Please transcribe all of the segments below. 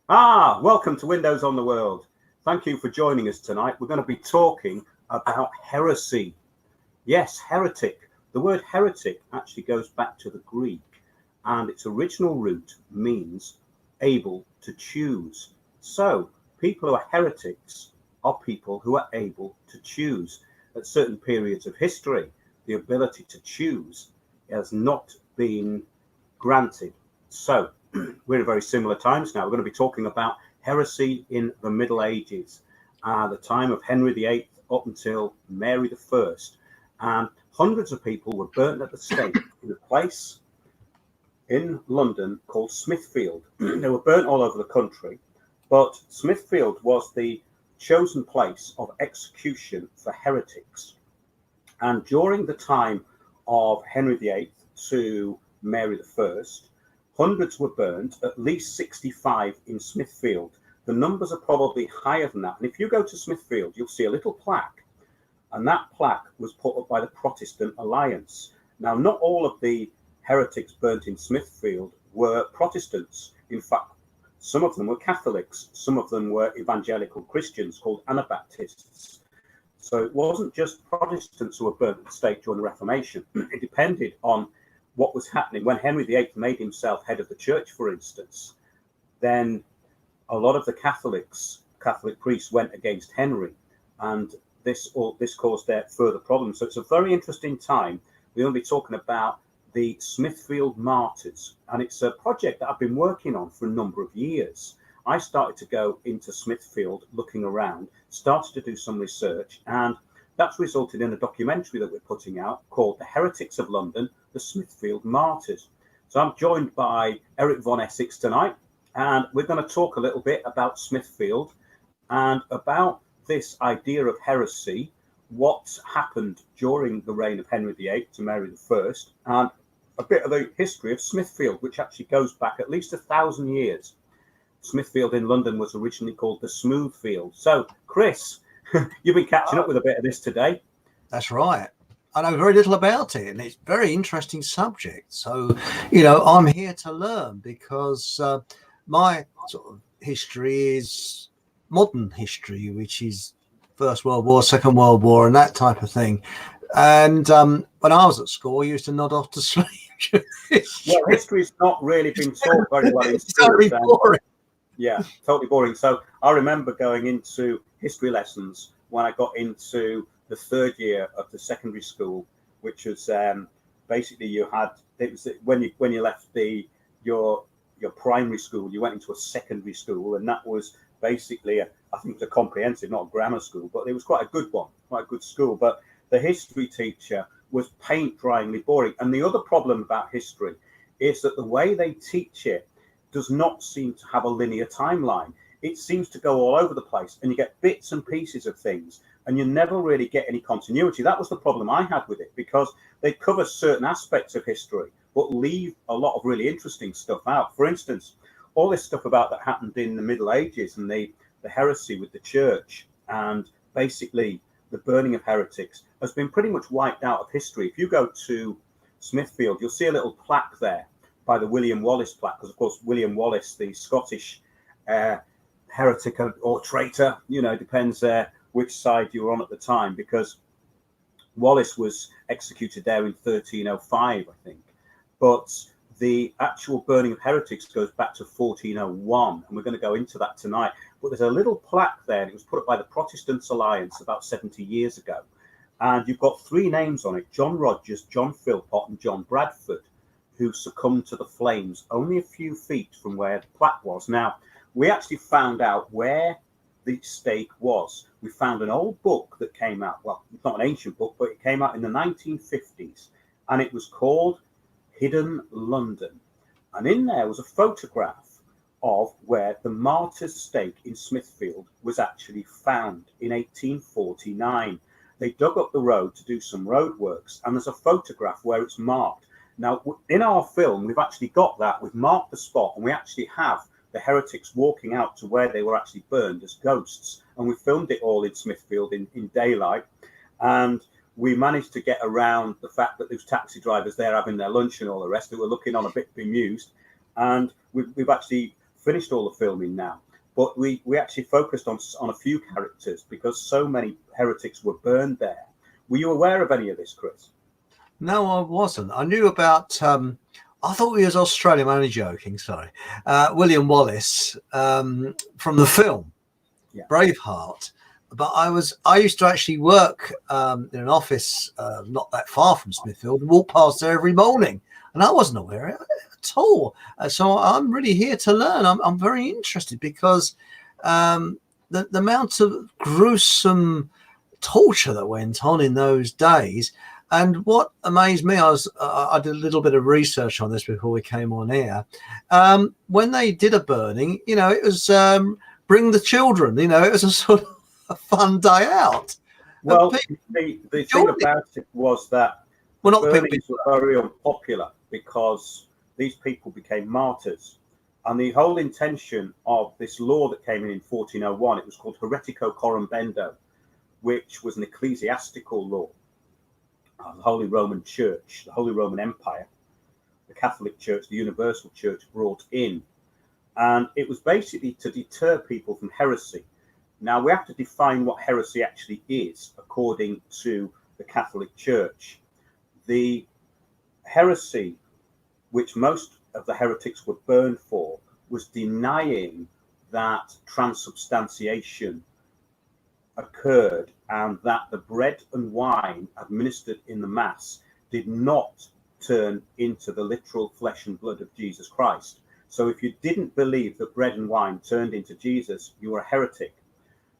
Welcome to Windows on the World. Thank you for joining us tonight. We're going to be talking about heresy. Yes, heretic. The word heretic actually goes back to the Greek, and its original root means able to choose. So, people who are heretics are people who are able to choose. At certain periods of history, the ability to choose has not been granted. So, we're in very similar times now. We're going to be talking about heresy in the Middle Ages, the time of Henry VIII up until Mary I. And hundreds of people were burnt at the stake in a place in London called Smithfield. They were burnt all over the country, but Smithfield was the chosen place of execution for heretics. And during the time of Henry VIII to Mary I, hundreds were burnt, at least 65 in Smithfield. The numbers are probably higher than that. And if you go to Smithfield, you'll see a little plaque. And that plaque was put up by the Protestant Alliance. Now, not all of the heretics burnt in Smithfield were Protestants. In fact, some of them were Catholics. Some of them were evangelical Christians called Anabaptists. So it wasn't just Protestants who were burnt at the stake during the Reformation. It depended on what was happening. When Henry VIII made himself head of the church, for instance, then a lot of the Catholic priests went against Henry, and this caused their further problems. So it's a very interesting time. We're going to be talking about the Smithfield Martyrs, and it's a project that I've been working on for a number of years. I started to go into Smithfield, looking around, started to do some research, and that's resulted in a documentary that we're putting out called The Heretics of London, the Smithfield Martyrs. So I'm joined by Eric von Essex tonight, and we're going to talk a little bit about Smithfield and about this idea of heresy, what happened during the reign of Henry VIII to Mary I, and a bit of the history of Smithfield, which actually goes back at least 1,000 years. Smithfield in London was originally called the Smoothfield. So, Chris, you've been catching up with a bit of this today. That's right. I know very little about it, and it's a very interesting subject. So, I'm here to learn because my sort of history is modern history, which is First World War, Second World War, and that type of thing. And when I was at school, I used to nod off to sleep. Well, history's not really been taught very well in school. Totally boring. Yeah, totally boring. So I remember going into history lessons when I got into the third year of the secondary school, which was basically when you left your primary school, you went into a secondary school, and that was basically I think it was a comprehensive, not a grammar school, but it was quite a good one, quite a good school. But the history teacher was paint dryingly boring. And the other problem about history is that the way they teach it does not seem to have a linear timeline. It seems to go all over the place, and you get bits and pieces of things, and you never really get any continuity. That was the problem I had with it, because they cover certain aspects of history, but leave a lot of really interesting stuff out. For instance, all this stuff about that happened in the Middle Ages and the heresy with the church, and basically the burning of heretics, has been pretty much wiped out of history. If you go to Smithfield, you'll see a little plaque there by the William Wallace plaque, because of course William Wallace, the Scottish heretic or traitor, depends which side you were on at the time, because Wallace was executed there in 1305, I think. But the actual burning of heretics goes back to 1401, and we're going to go into that tonight. But there's a little plaque there, and it was put up by the Protestant Alliance about 70 years ago. And you've got three names on it: John Rogers, John Philpott, and John Bradford, who succumbed to the flames only a few feet from where the plaque was. Now, we actually found out where the stake was. We found an old book that came out. Well, it's not an ancient book, but it came out in the 1950s, and it was called Hidden London. And in there was a photograph of where the martyr's stake in Smithfield was actually found in 1849. They dug up the road to do some road works, and there's a photograph where it's marked. Now, in our film, we've actually got that. We've marked the spot, and we actually have the heretics walking out to where they were actually burned as ghosts. And we filmed it all in Smithfield in daylight. And we managed to get around the fact that those taxi drivers there having their lunch and all the rest, who were looking on a bit bemused. And we've actually finished all the filming now, but we actually focused on a few characters because so many heretics were burned there. Were you aware of any of this, Chris? No, I wasn't. I knew about. I thought he was Australian. I'm only joking. Sorry, William Wallace from the film Braveheart. But I used to actually work in an office not that far from Smithfield and walk past there every morning, and I wasn't aware of it at all. So I'm really here to learn. I'm very interested because the amount of gruesome torture that went on in those days. And what amazed me, I did a little bit of research on this before we came on air. When they did a burning, it was bring the children. It was a sort of a fun day out. Well, the thing about it was that burnings were very unpopular because these people became martyrs. And the whole intention of this law that came in 1401, it was called Heretico Bendo, which was an ecclesiastical law. The Holy Roman Church, the Holy Roman Empire, the Catholic Church, the Universal Church brought in. And it was basically to deter people from heresy. Now, we have to define what heresy actually is, according to the Catholic Church. The heresy, which most of the heretics were burned for, was denying that transubstantiation occurred and that the bread and wine administered in the Mass did not turn into the literal flesh and blood of Jesus Christ. So if you didn't believe that bread and wine turned into Jesus, you were a heretic.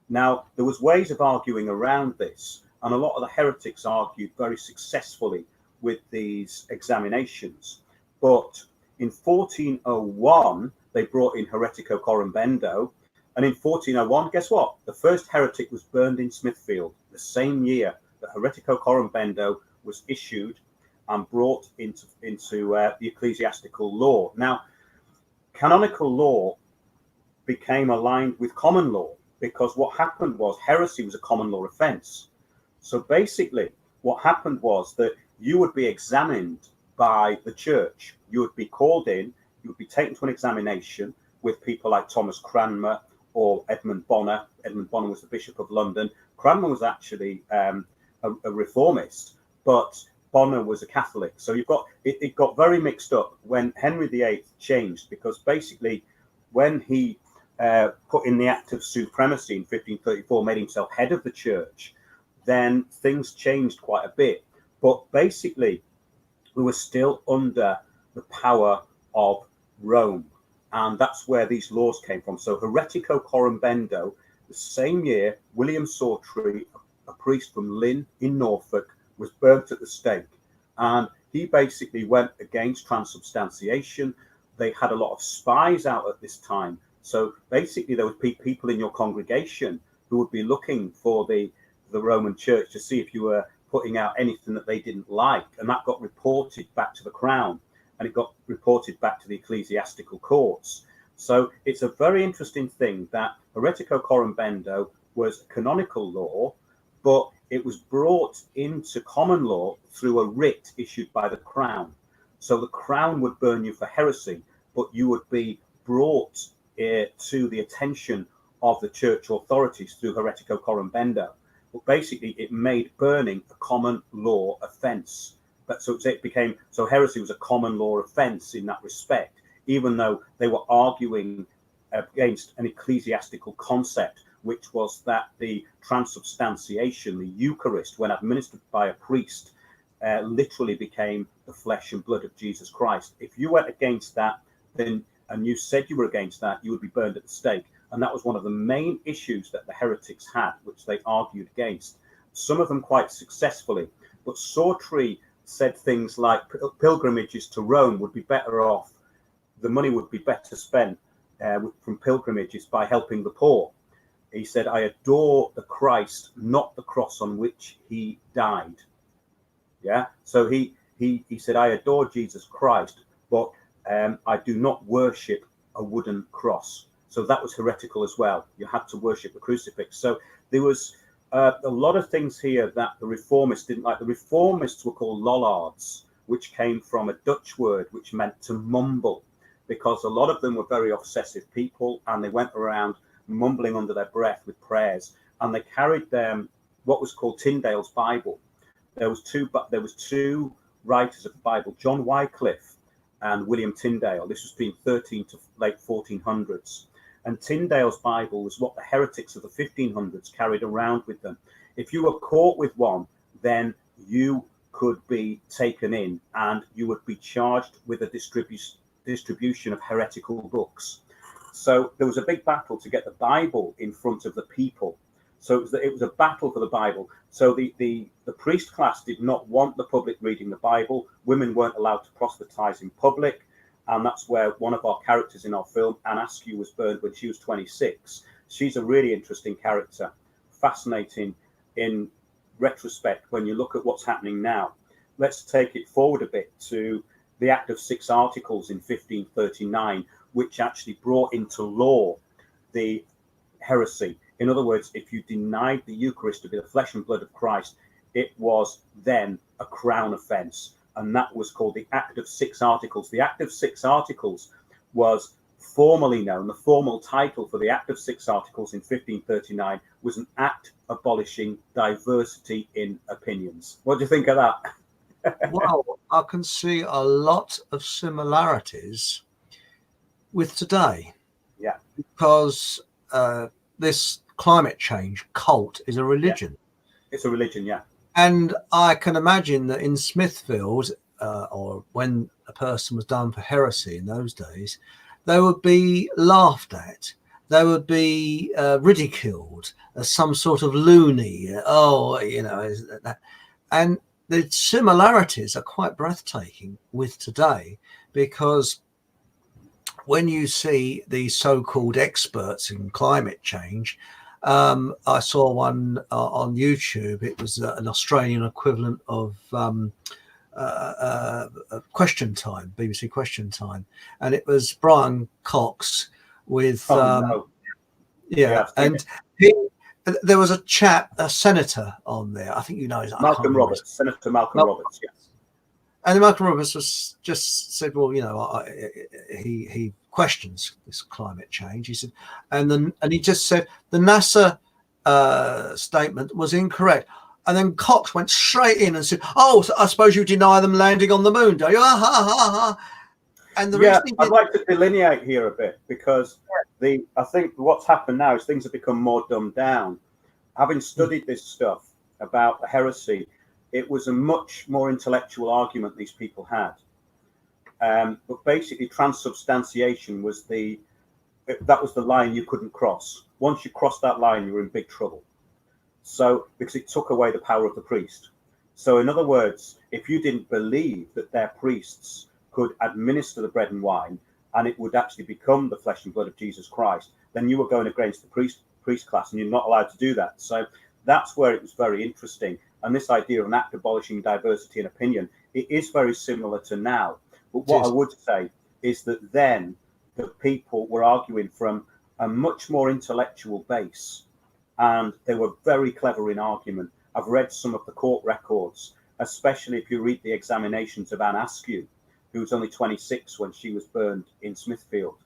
Now, there was ways of arguing around this, and a lot of the heretics argued very successfully with these examinations. But in 1401, they brought in Heretico Bendo. And in 1401, guess what? The first heretic was burned in Smithfield the same year that Heretico Bendo was issued and brought into the ecclesiastical law. Now, canonical law became aligned with common law because what happened was heresy was a common law offence. So basically, what happened was that you would be examined by the church. You would be called in, you would be taken to an examination with people like Thomas Cranmer or Edmund Bonner. Edmund Bonner was the Bishop of London. Cranmer was actually a reformist, but Bonner was a Catholic. So it got very mixed up when Henry VIII changed, because basically when he put in the Act of Supremacy in 1534, made himself head of the church, then things changed quite a bit. But basically, we were still under the power of Rome. And that's where these laws came from. So Heretico Bendo, the same year, William Sawtrey, a priest from Lynn in Norfolk, was burnt at the stake. And he basically went against transubstantiation. They had a lot of spies out at this time. So basically, there would be people in your congregation who would be looking for the Roman Church to see if you were putting out anything that they didn't like. And that got reported back to the Crown. And it got reported back to the ecclesiastical courts. So it's a very interesting thing that Heretico Bendo was canonical law, but it was brought into common law through a writ issued by the Crown. So the Crown would burn you for heresy, but you would be brought to the attention of the church authorities through Heretico Bendo. But basically, it made burning a common law offence. So heresy was a common law offence in that respect, even though they were arguing against an ecclesiastical concept, which was that the transubstantiation, the Eucharist, when administered by a priest, literally became the flesh and blood of Jesus Christ. If you went against that, then and you said you were against that, you would be burned at the stake. And that was one of the main issues that the heretics had, which they argued against, some of them quite successfully. But Sawtrey said things like pilgrimages to Rome would be better off, the money would be better spent from pilgrimages by helping the poor. He said, I adore the Christ, not the cross on which he died. Yeah, so he said, I adore Jesus Christ, but I do not worship a wooden cross. So that was heretical as well. You had to worship the crucifix. So there was a lot of things here that the reformists didn't like. The reformists were called lollards, which came from a Dutch word which meant to mumble. because a lot of them were very obsessive people, and they went around mumbling under their breath with prayers, and they carried them what was called Tyndale's Bible. There was two writers of the Bible, John Wycliffe and William Tyndale. This was between 13 to late 1400s. And Tyndale's Bible was what the heretics of the 1500s carried around with them. If you were caught with one, then you could be taken in and you would be charged with a distribution of heretical books. So there was a big battle to get the Bible in front of the people. So it was a battle for the Bible. So the priest class did not want the public reading the Bible. Women weren't allowed to proselytize in public. And that's where one of our characters in our film, Anne Askew, was burned when she was 26. She's a really interesting character, fascinating in retrospect when you look at what's happening now. Let's take it forward a bit to the Act of 6 Articles in 1539, which actually brought into law the heresy. In other words, if you denied the Eucharist to be the flesh and blood of Christ, it was then a crown offence. And that was called the Act of 6 Articles. The Act of 6 Articles was formally known, the formal title for the Act of 6 Articles in 1539 was an act abolishing diversity in opinions. What do you think of that? Well, I can see a lot of similarities with today. Yeah. Because this climate change cult is a religion. Yeah. It's a religion, yeah. And I can imagine that in Smithfield, or when a person was done for heresy in those days, they would be laughed at. They would be ridiculed as some sort of loony. Oh, you know, and the similarities are quite breathtaking with today, because when you see these so-called experts in climate change, I saw one on YouTube. It was an Australian equivalent of Question Time, BBC Question Time, and it was Brian Cox with and there was a chap, a senator on there. I think you know his Malcolm Roberts, Senator Malcolm Roberts, yes. And Malcolm Roberts was just said, well, you know, he questions this climate change. He said, and he just said the NASA statement was incorrect. And then Cox went straight in and said, "Oh, so I suppose you deny them landing on the moon, do you?" And I'd like to delineate here a bit, because I think what's happened now is things have become more dumbed down. Having studied this stuff about the heresy, it was a much more intellectual argument these people had. But basically, transubstantiation was the line you couldn't cross. Once you crossed that line, you were in big trouble. So, because it took away the power of the priest. So, in other words, if you didn't believe that their priests could administer the bread and wine, and it would actually become the flesh and blood of Jesus Christ, then you were going against the priest class, and you're not allowed to do that. So that's where it was very interesting. And this idea of an act abolishing diversity in opinion, it is very similar to now. But what I would say is that then the people were arguing from a much more intellectual base, and they were very clever in argument. I've read some of the court records, especially if you read the examinations of Anne Askew, who was only 26 when she was burned in Smithfield,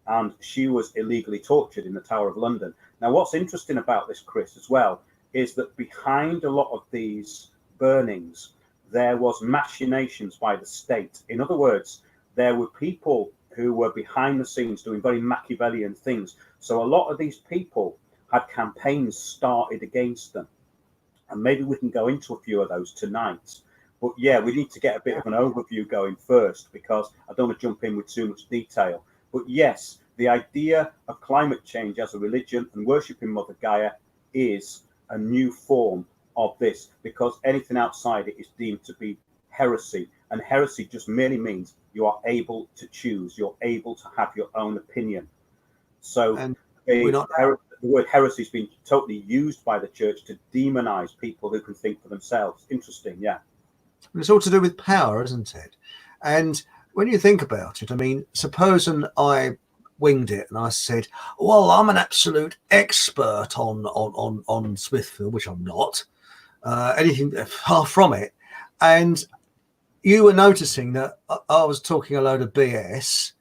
and she was illegally tortured in the Tower of London. Now, what's interesting about this, Chris, as well, is that behind a lot of these burnings, there was machinations by the state. In other words, there were people who were behind the scenes doing very Machiavellian things. So a lot of these people had campaigns started against them. And maybe we can go into a few of those tonight. But yeah, we need to get a bit of an overview going first, because I don't want to jump in with too much detail. But yes, the idea of climate change as a religion and worshipping Mother Gaia is a new form of this, because anything outside it is deemed to be heresy. And heresy just merely means you are able to choose, you're able to have your own opinion. So the word heresy has been totally used by the church to demonize people who can think for themselves. Interesting, yeah. It's all to do with power, isn't it? And when you think about it, I mean, supposing I winged it and I said, well, I'm an absolute expert on Smithfield, which I'm not, anything far from it. And you were noticing that I was talking a load of BS.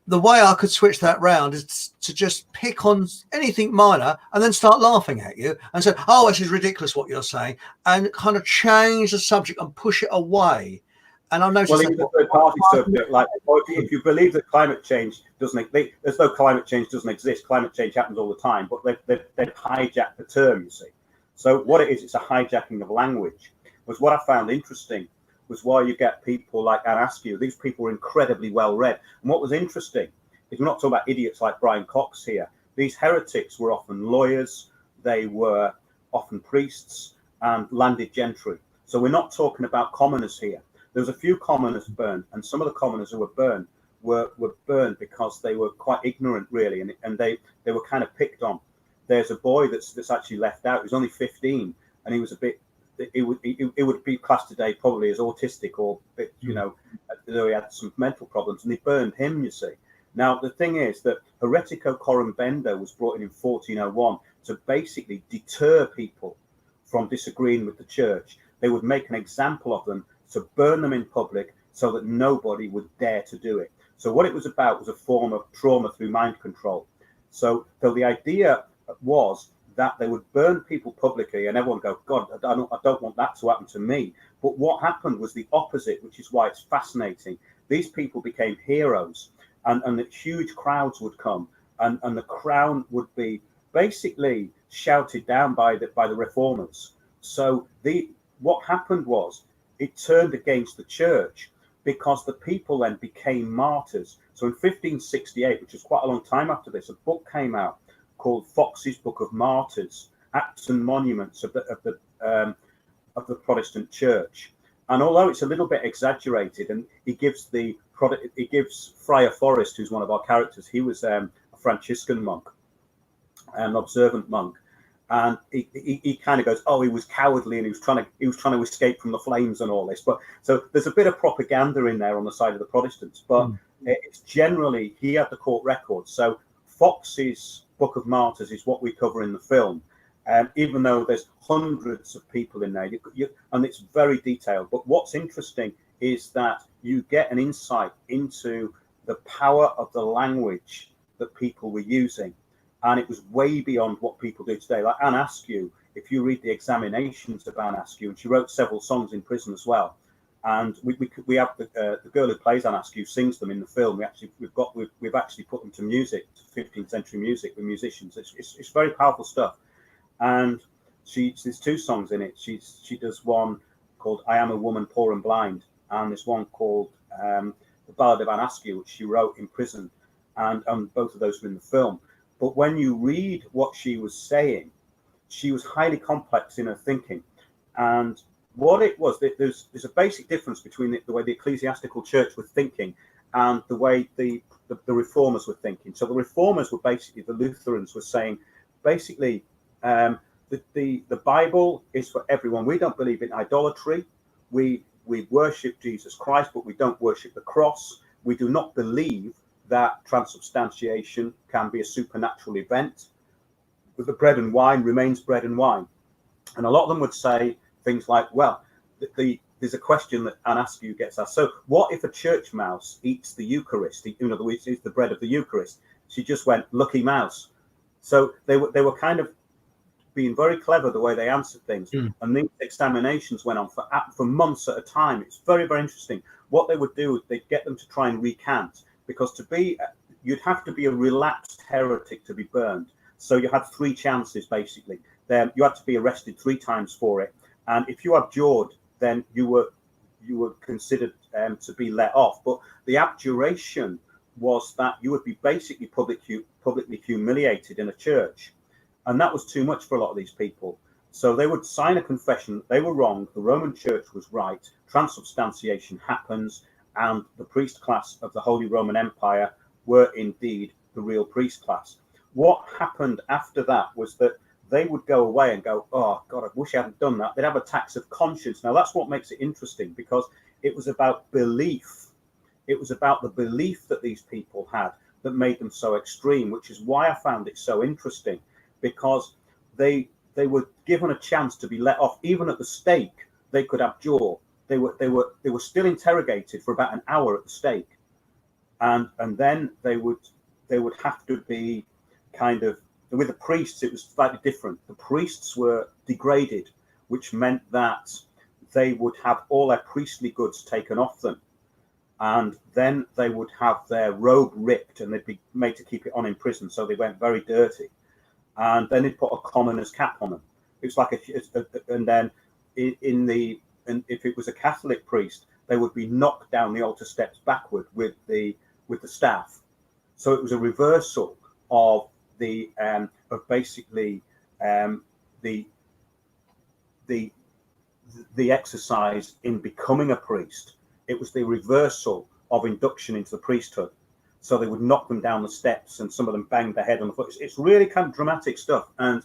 the way I could switch that round is to just pick on anything minor and then start laughing at you and say, oh, this is ridiculous what you're saying, and kind of change the subject and push it away. And I noticed Well, even the third party subject, like if you believe that climate change doesn't, there's no climate change doesn't exist. Climate change happens all the time, but they've hijacked the term, you see. So what it is, it's a hijacking of language. Was what I found interesting was why you get people like Anne Askew. These people were incredibly well read. And what was interesting is we're not talking about idiots like Brian Cox here. These heretics were often lawyers, they were often priests and landed gentry. So we're not talking about commoners here. There was a few commoners burned, and some of the commoners who were burned were burned because they were quite ignorant, really, and they were kind of picked on. There's a boy that's actually left out. He was only 15, and he was a bit. It would be classed today probably as autistic or, you know, though he had some mental problems, and they burned him, you see. Now, the thing is that Heretico Coram Bendo was brought in 1401 to basically deter people from disagreeing with the church. They would make an example of them, to burn them in public so that nobody would dare to do it. So what it was about was a form of trauma through mind control. So the idea was that they would burn people publicly and everyone go, God, I don't want that to happen to me. But what happened was the opposite, which is why it's fascinating. These people became heroes, and the huge crowds would come, and the crown would be basically shouted down by the reformers. So what happened was it turned against the church, because the people then became martyrs. So in 1568, which is quite a long time after this, a book came out called Fox's Book of Martyrs, Acts and Monuments of the Protestant Church. And although it's a little bit exaggerated, and he gives Friar Forrest, who's one of our characters, he was a Franciscan monk, an observant monk, and he kind of goes, oh, he was cowardly and he was trying to escape from the flames and all this. But so there's a bit of propaganda in there on the side of the Protestants, but it's generally, he had the court record. So Fox's Book of Martyrs is what we cover in the film, even though there's hundreds of people in there, and it's very detailed. But what's interesting is that you get an insight into the power of the language that people were using. And it was way beyond what people do today. Like Anne Askew, if you read the examinations of Anne Askew, and she wrote several songs in prison as well. And we have the girl who plays Anne Askew sings them in the film. We've actually put them to music, to 15th century music with musicians. It's very powerful stuff. And there's two songs in it. She does one called "I Am a Woman Poor and Blind," and there's one called "The Ballad of Anne Askew," which she wrote in prison. And both of those were in the film. But when you read what she was saying, she was highly complex in her thinking. And what it was, there's a basic difference between the way the ecclesiastical church was thinking and the way the reformers were thinking. So the reformers were basically, the Lutherans were saying, basically, the Bible is for everyone. We don't believe in idolatry. We worship Jesus Christ, but we don't worship the cross. We do not believe that transubstantiation can be a supernatural event. But the bread and wine remains bread and wine. And a lot of them would say things like, well, there's a question that Anne Askew gets asked. So what if a church mouse eats the Eucharist? In other words, eats the bread of the Eucharist. She just went, lucky mouse. So they were kind of being very clever the way they answered things. And these examinations went on for months at a time. It's very, very interesting. What they would do is they'd get them to try and recant, because you'd have to be a relapsed heretic to be burned. So you had 3 chances, basically. Then you had to be arrested 3 times for it. And if you abjured, then you were considered to be let off. But the abjuration was that you would be basically publicly humiliated in a church. And that was too much for a lot of these people. So they would sign a confession that they were wrong, the Roman Church was right, transubstantiation happens, and the priest class of the Holy Roman Empire were indeed the real priest class. What happened after that was that they would go away and go, oh, God, I wish I hadn't done that. They'd have attacks of conscience. Now, that's what makes it interesting, because it was about belief. It was about the belief that these people had that made them so extreme, which is why I found it so interesting, because they were given a chance to be let off. Even at the stake, they could abjure. They were still interrogated for about an hour at the stake. and then they would have to be kind of, with the priests it was slightly different. The priests were degraded, which meant that they would have all their priestly goods taken off them, and then they would have their robe ripped and they'd be made to keep it on in prison, so they went very dirty, and then they'd put a commoner's cap on them. It's like and then and if it was a Catholic priest, they would be knocked down the altar steps backward with the staff. So it was a reversal of the of basically the exercise in becoming a priest. It was the reversal of induction into the priesthood. So they would knock them down the steps, and some of them banged their head on the foot. It's really kind of dramatic stuff, and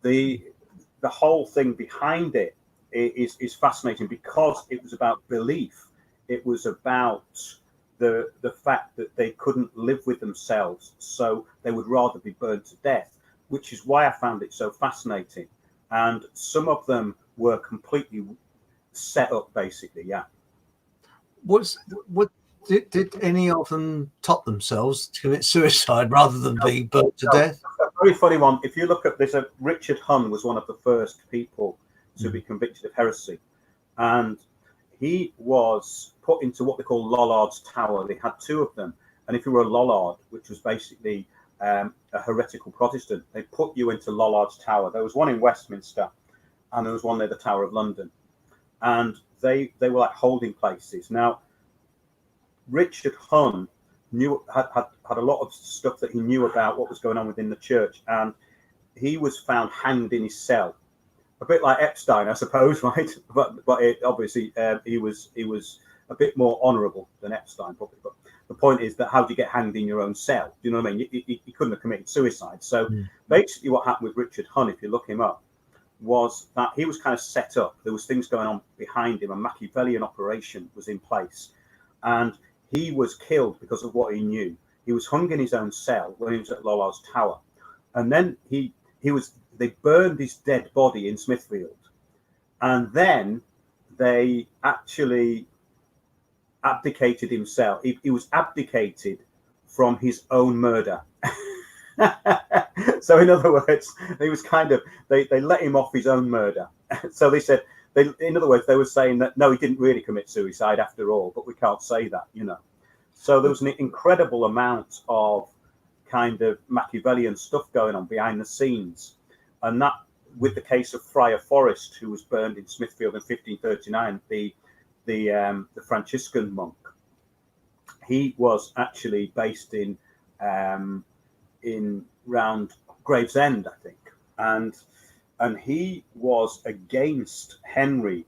the whole thing behind it is fascinating, because it was about belief. It was about the fact that they couldn't live with themselves, so they would rather be burned to death, which is why I found it so fascinating. And some of them were completely set up, basically. Yeah. What did any of them top themselves to commit suicide rather than be burnt to death? A very funny one. If you look at this, Richard Hunn was one of the first people to be convicted of heresy, and he was put into what they call Lollard's Tower. They had two of them, and if you were a Lollard, which was basically a heretical Protestant, they put you into Lollard's Tower. There was one in Westminster, and there was one near the Tower of London, and they were like holding places. Now, Richard Hunn had a lot of stuff that he knew about what was going on within the church, and he was found hanged in his cell, a bit like Epstein, I suppose, right? But obviously he was a bit more honourable than Epstein, probably. But the point is that how do you get hanged in your own cell? Do you know what I mean? He couldn't have committed suicide. So basically, what happened with Richard Hunn, if you look him up, was that he was kind of set up. There was things going on behind him. A Machiavellian operation was in place, and he was killed because of what he knew. He was hung in his own cell when he was at Lollard's Tower, and then they burned his dead body in Smithfield, and then they actually abdicated himself. He was abdicated from his own murder. So in other words, he was kind of, they let him off his own murder. So they said, in other words, they were saying that no, he didn't really commit suicide after all, but we can't say that, you know. So there was an incredible amount of kind of Machiavellian stuff going on behind the scenes, and that, with the case of Friar Forrest, who was burned in Smithfield in 1539, the Franciscan monk. He was actually based in round Gravesend, I think, and he was against Henry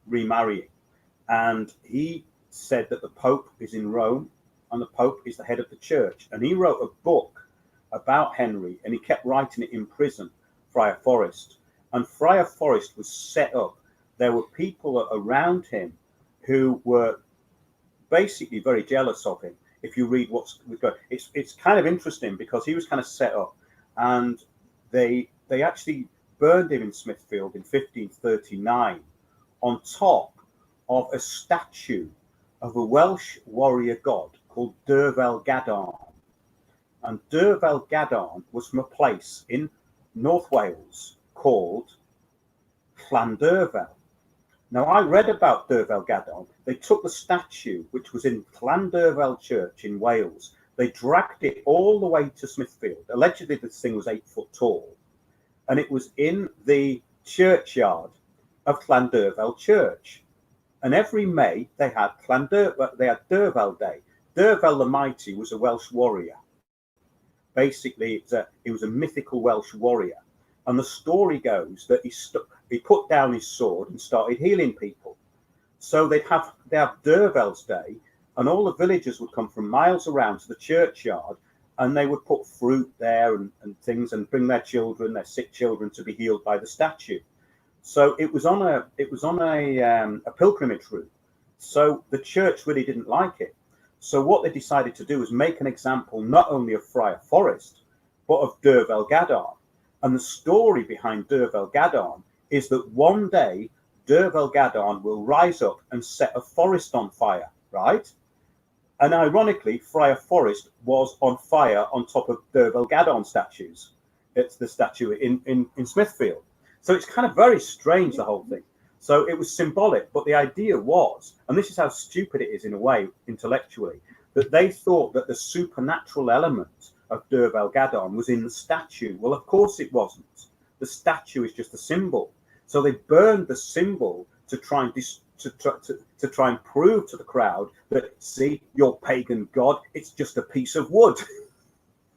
remarrying, and he said that the Pope is in Rome and the Pope is the head of the church, and he wrote a book about Henry, and he kept writing it in prison, Friar Forrest. And Friar Forrest was set up. There were people around him who were basically very jealous of him. If you read what's going, it's kind of interesting, because he was kind of set up, and they actually burned him in Smithfield in 1539 on top of a statue of a Welsh warrior god called Derfel Gadarn. And Derfel Gadarn was from a place in North Wales called Llandderfel. Now, I read about Derfel Gadarn. They took the statue, which was in Llandderfel Church in Wales. They dragged it all the way to Smithfield. Allegedly, this thing was 8 foot tall. And it was in the churchyard of Llandderfel Church. And every May, they had Derfel Day. Derfel the Mighty was a Welsh warrior. Basically, he was a mythical Welsh warrior. And the story goes that he put down his sword and started healing people. So they have Derfel's Day, and all the villagers would come from miles around to the churchyard, and they would put fruit there and things, and bring their children, their sick children, to be healed by the statue. So it was on a pilgrimage route. So the church really didn't like it. So what they decided to do was make an example not only of Friar Forrest, but of Derfel Gadarn. And the story behind Derfel Gadarn is that one day Derfel Gadarn will rise up and set a forest on fire, right? And ironically, Friar Forest was on fire on top of Derval Gadon statues. It's the statue in Smithfield. So it's kind of very strange, the whole thing. So it was symbolic, but the idea was, and this is how stupid it is in a way, intellectually, that they thought that the supernatural element of Derval Gadon was in the statue. Well, of course it wasn't. The statue is just a symbol. So they burned the symbol to try and try and prove to the crowd that, see, your pagan god, it's just a piece of wood.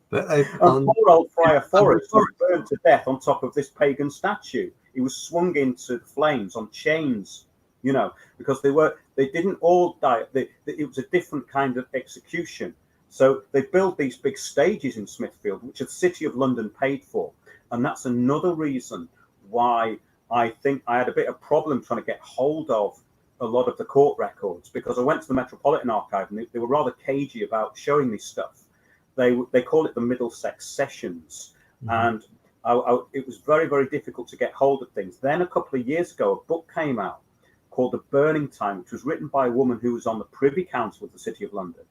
But and poor old Friar Forest was burned to death on top of this pagan statue. He was swung into the flames on chains, you know, because they didn't all die. It was a different kind of execution. So they built these big stages in Smithfield, which the City of London paid for. And that's another reason why I think I had a bit of problem trying to get hold of a lot of the court records, because I went to the Metropolitan Archive and they were rather cagey about showing me stuff. They call it the Middlesex Sessions. And it was very, very difficult to get hold of things. Then a couple of years ago, a book came out called The Burning Time, which was written by a woman who was on the Privy Council of the City of London.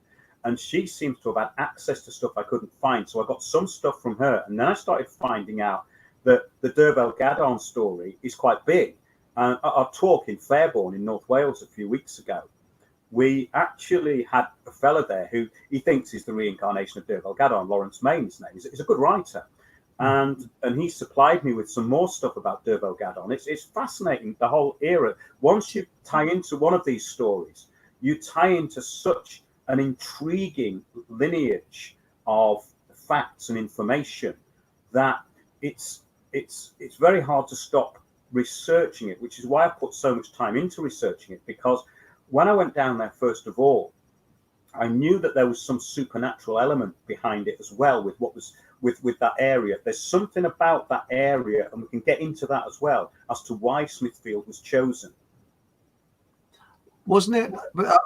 And she seems to have had access to stuff I couldn't find. So I got some stuff from her. And then I started finding out that the Derval Gadon story is quite big. And our talk in Fairbourne in North Wales a few weeks ago, we actually had a fella there who he thinks is the reincarnation of Derval Gadon, Lawrence Main, his name. He's a good writer. And he supplied me with some more stuff about Derval Gadon. It's fascinating, the whole era. Once you tie into one of these stories, you tie into such an intriguing lineage of facts and information that it's very hard to stop researching it, which is why I put so much time into researching it, because when I went down there, first of all, I knew that there was some supernatural element behind it as well with what was with that area. There's something about that area, and we can get into that as well, as to why Smithfield was chosen. Wasn't it?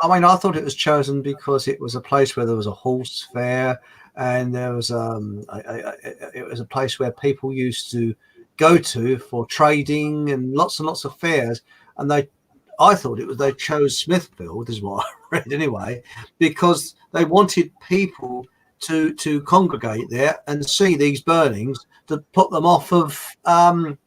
I mean, I thought it was chosen because it was a place where there was a horse fair, and there was it was a place where people used to go to for trading and lots of fairs. And I thought they chose Smithfield, is what I read anyway, because they wanted people to congregate there and see these burnings to put them off of going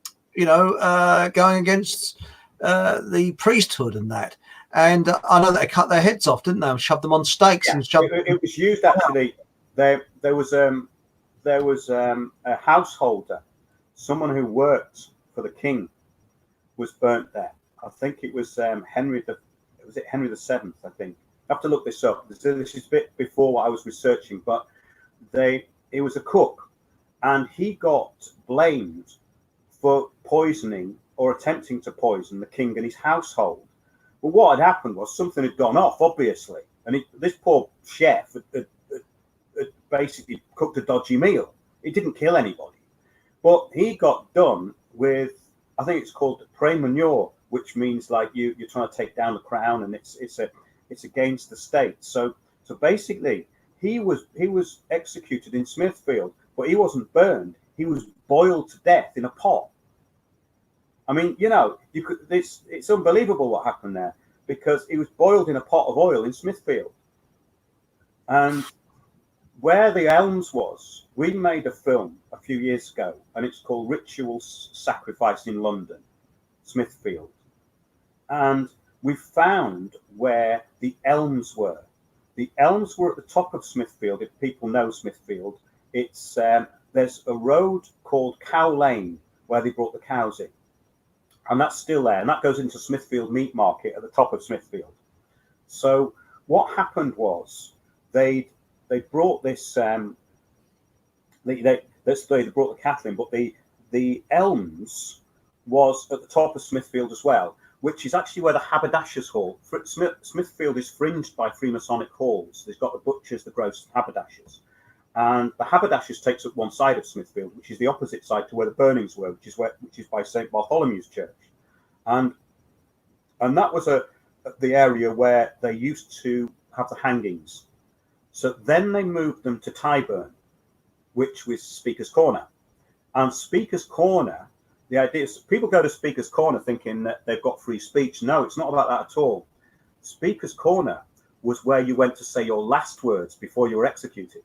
against the priesthood and that. And I know they cut their heads off, didn't they? And shoved them on stakes and shoved. It was used actually. There was a householder, someone who worked for the king, was burnt there. I think it was Henry VII. I think. I have to look this up. This is a bit before what I was researching, but he was a cook, and he got blamed for poisoning or attempting to poison the king and his household. But what had happened was something had gone off, obviously, and this poor chef had basically cooked a dodgy meal. It didn't kill anybody, but he got done with, I think it's called prémunire, which means like you're trying to take down the crown, and it's against the state. So basically, he was executed in Smithfield, but he wasn't burned. He was boiled to death in a pot. I mean, it's unbelievable what happened there, because he was boiled in a pot of oil in Smithfield. And where the Elms was, we made a film a few years ago, and it's called Ritual Sacrifice in London, Smithfield. And we found where the Elms were. The Elms were at the top of Smithfield. If people know Smithfield, it's there's a road called Cow Lane where they brought the cows in. And that's still there, and that goes into Smithfield Meat Market at the top of Smithfield. So what happened was they brought this they brought the cattle in, but the Elms was at the top of Smithfield as well, which is actually where the haberdashers' hall. Smithfield is fringed by Freemasonic halls. There's got the butchers, the grocers, haberdashers. And the haberdashers takes up one side of Smithfield, which is the opposite side to where the burnings were, which is by St. Bartholomew's Church. And that was the area where they used to have the hangings. So then they moved them to Tyburn, which was Speaker's Corner. And Speaker's Corner, the idea is people go to Speaker's Corner thinking that they've got free speech. No, it's not about that at all. Speaker's Corner was where you went to say your last words before you were executed.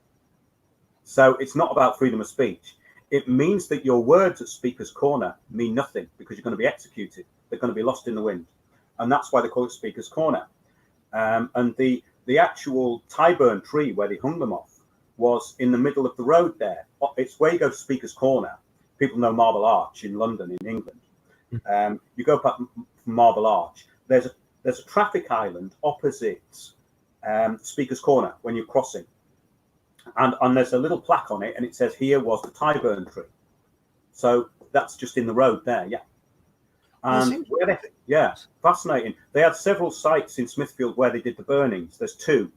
So it's not about freedom of speech. It means that your words at Speaker's Corner mean nothing because you're going to be executed. They're going to be lost in the wind. And that's why they call it Speaker's Corner. And the actual Tyburn tree where they hung them off was in the middle of the road there. It's where you go to Speaker's Corner. People know Marble Arch in London, in England. You go up from Marble Arch. There's a traffic island opposite Speaker's Corner when you're crossing. And there's a little plaque on it, and it says, here was the Tyburn tree. So that's just in the road there, yeah. And fascinating. They had several sites in Smithfield where they did the burnings. There's two.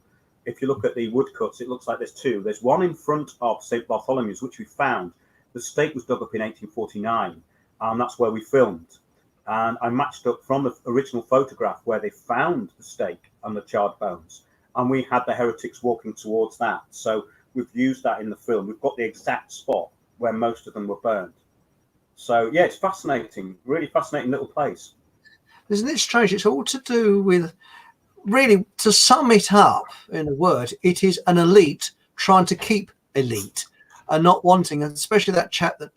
If you look at the woodcuts, it looks like there's two. There's one in front of St. Bartholomew's, which we found. The stake was dug up in 1849, and that's where we filmed. And I matched up from the original photograph where they found the stake and the charred bones. And we had the heretics walking towards that. So we've used that in the film. We've got the exact spot where most of them were burned. So, yeah, it's fascinating. Really fascinating little place. Isn't it strange? It's all to do with, really, to sum it up in a word, it is an elite trying to keep elite and not wanting, and especially that chap that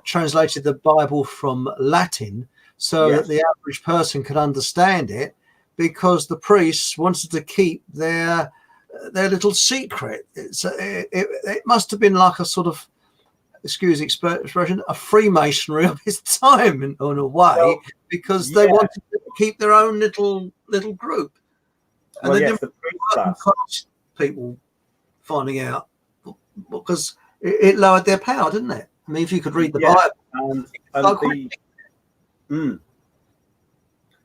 translated the Bible from Latin so that the average person could understand it, because the priests wanted to keep their little secret. It must have been like a sort of, excuse the expression, a Freemasonry of his time in a way, because they wanted to keep their own little group. And they didn't want people finding out, because it lowered their power, didn't it? I mean, if you could read the Bible.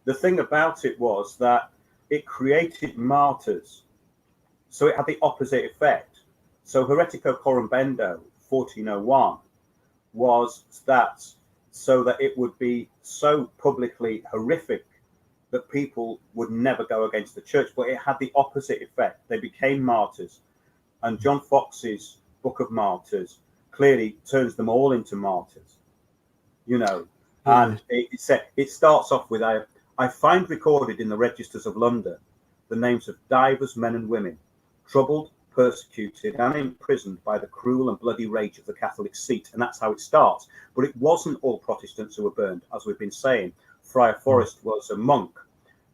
The thing about it was that it created martyrs. So it had the opposite effect. So Heretico Corrumbendo, 1401, was that so that it would be so publicly horrific that people would never go against the church. But it had the opposite effect. They became martyrs. And John Fox's Book of Martyrs clearly turns them all into martyrs, you know. And it starts off with, I find recorded in the registers of London the names of divers men and women, troubled, persecuted, and imprisoned by the cruel and bloody rage of the Catholic seat. And that's how it starts. But it wasn't all Protestants who were burned, as we've been saying. Friar Forrest was a monk,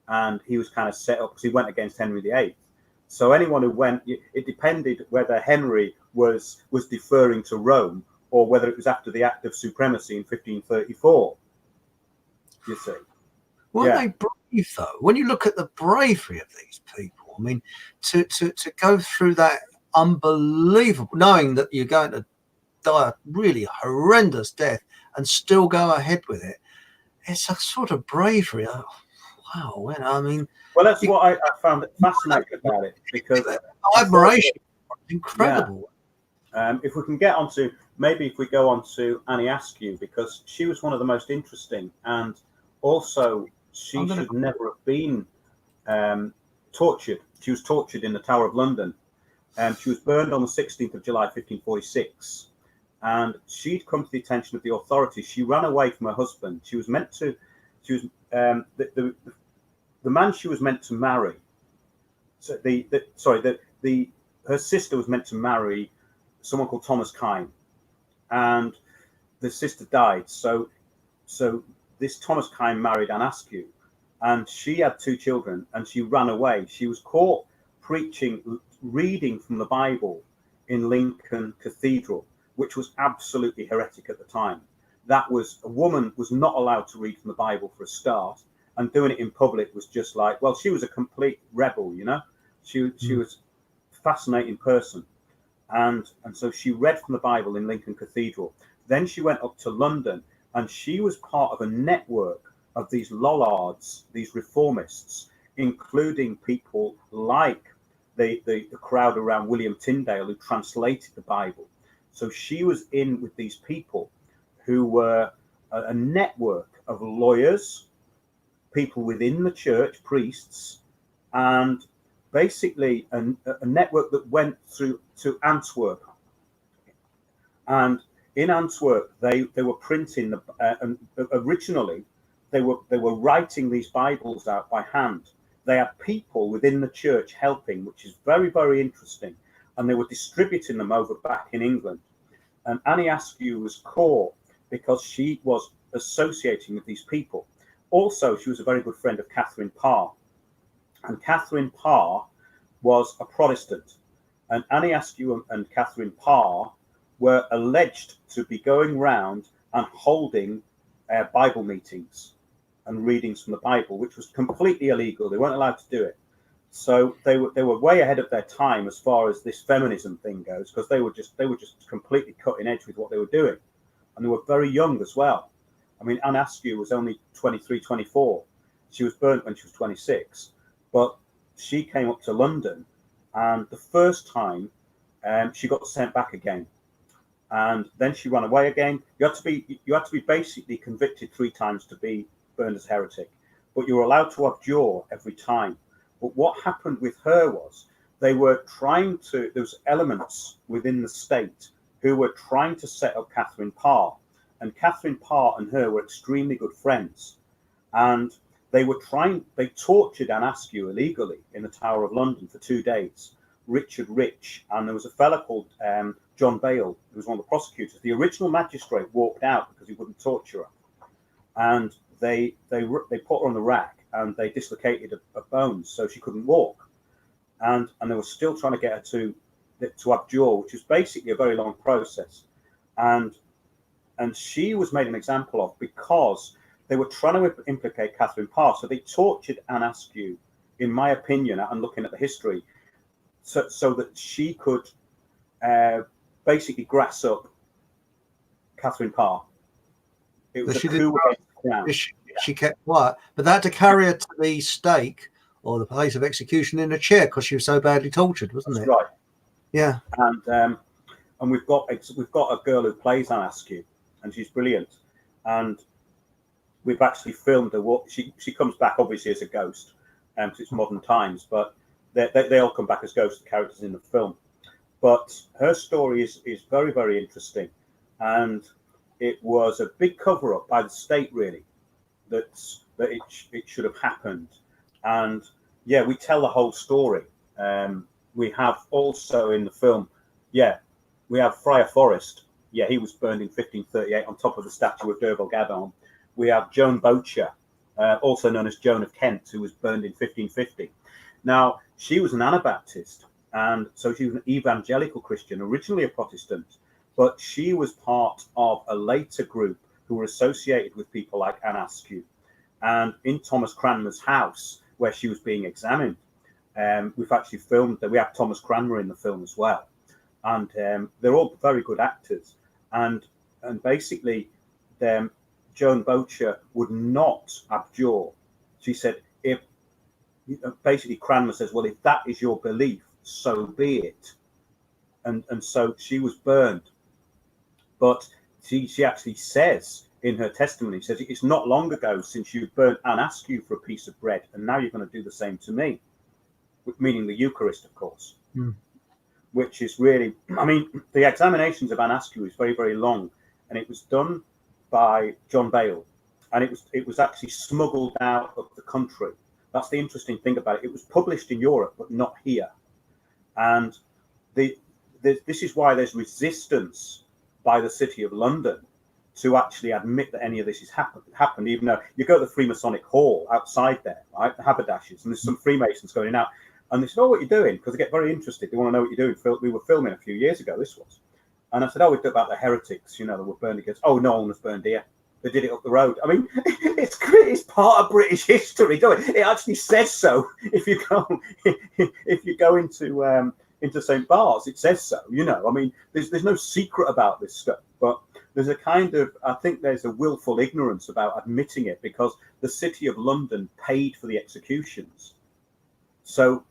and he was kind of set up because he went against Henry VIII. So anyone who went, it depended whether Henry was deferring to Rome or whether it was after the Act of Supremacy in 1534. You see. Weren't they brave, though? When you look at the bravery of these people, I mean, to go through that unbelievable, knowing that you're going to die a really horrendous death and still go ahead with it, it's a sort of bravery. Wow, I mean... Well, that's what I found fascinating about it, because... admiration, incredible. Yeah. If we can get on to, maybe if we go on to Annie Askew, because she was one of the most interesting, and also she should never have been tortured. She was tortured in the Tower of London. She was burned on the 16th of July, 1546. And she'd come to the attention of the authorities. She ran away from her husband. She was meant to, the man she was meant to marry. So her sister was meant to marry someone called Thomas Kyne, and the sister died. So this Thomas Kyne married Anne Askew, and she had two children, and she ran away. She was caught reading from the Bible in Lincoln Cathedral, which was absolutely heretic at the time. That was, a woman was not allowed to read from the Bible for a start, and doing it in public was just like, well, she was a complete rebel, you know. She was a fascinating person. And so she read from the Bible in Lincoln Cathedral. Then she went up to London, and she was part of a network of these Lollards, these reformists, including people like the crowd around William Tyndale, who translated the Bible. So she was in with these people who were a network of lawyers, people within the church, priests, and basically a network that went through to Antwerp. And in Antwerp, they were printing originally they were writing these Bibles out by hand, they had people within the church helping, which is very, very interesting. And they were distributing them over back in England. And Annie Askew was caught because she was associating with these people. Also, she was a very good friend of Catherine Parr. And Catherine Parr was a Protestant. And Annie Askew and Catherine Parr were alleged to be going round and holding Bible meetings and readings from the Bible, which was completely illegal. They weren't allowed to do it. So they were way ahead of their time as far as this feminism thing goes, because they were just completely cutting edge with what they were doing. And they were very young as well. I mean, Anne Askew was only 23, 24. She was burnt when she was 26. But she came up to London, and the first time she got sent back again. And then she ran away again. You had to be basically convicted 3 times to be burned as heretic, but you were allowed to abjure every time. But what happened with her was there was elements within the state who were trying to set up Catherine Parr, and Catherine Parr and her were extremely good friends, and they tortured Anne Askew illegally in the Tower of London for 2 days. Richard Rich, and there was a fella called John Bale, who was one of the prosecutors. The original magistrate walked out because he wouldn't torture her, and they put her on the rack and they dislocated a bone so she couldn't walk, and they were still trying to get her to abjure, which is basically a very long process, and she was made an example of because they were trying to implicate Catherine Parr. So they tortured Anne Askew, in my opinion, and looking at the history, so that she could basically grass up Catherine Parr. It was a coup against the crown. She kept quiet, but they had to carry her to the stake or the place of execution in a chair because she was so badly tortured, wasn't it? That's right. Yeah. And we've got a girl who plays Anne Askew, and she's brilliant. And we've actually filmed her. She comes back obviously as a ghost, because it's modern times, but they all come back as ghost characters in the film. But her story is very, very interesting, and it was a big cover-up by the state, really, that it should have happened. And yeah, we tell the whole story. We have also in the film, we have Friar Forrest. Yeah, he was burned in 1538 on top of the statue of Derval Gadon. We have Joan Bocher, also known as Joan of Kent, who was burned in 1550. Now, she was an Anabaptist, and so she was an evangelical Christian, originally a Protestant, but she was part of a later group who were associated with people like Anne Askew. And in Thomas Cranmer's house, where she was being examined, we've actually filmed that. We have Thomas Cranmer in the film as well. And they're all very good actors. And basically, Joan Bocher would not abjure. She said, basically Cranmer says, well, if that is your belief, so be it. And so she was burned. But she actually says in her testimony, says, it's not long ago since you burnt Anne Askew for a piece of bread, and now you're going to do the same to me, meaning the Eucharist, of course. Which is really, I mean, the examinations of Anne Askew is very, very long, and it was done by John Bale, and it was actually smuggled out of the country. That's the interesting thing about it. It was published in Europe, but not here. And this is why there's resistance by the City of London to actually admit that any of this has happened, even though you go to the Freemasonic Hall outside there, right, the haberdashers, and there's some Freemasons going out, and they said, oh, what are you doing? Because they get very interested. They want to know what you're doing. We were filming a few years ago, this was. And I said, oh, we did about the heretics, that were burned against. Oh, no one was burned here. They did it up the road. I mean, it's part of British history, don't it? It actually says so. If you go into St. Bart's, it says so. I mean, there's no secret about this stuff, but there's a kind of, I think there's a willful ignorance about admitting it because the City of London paid for the executions. So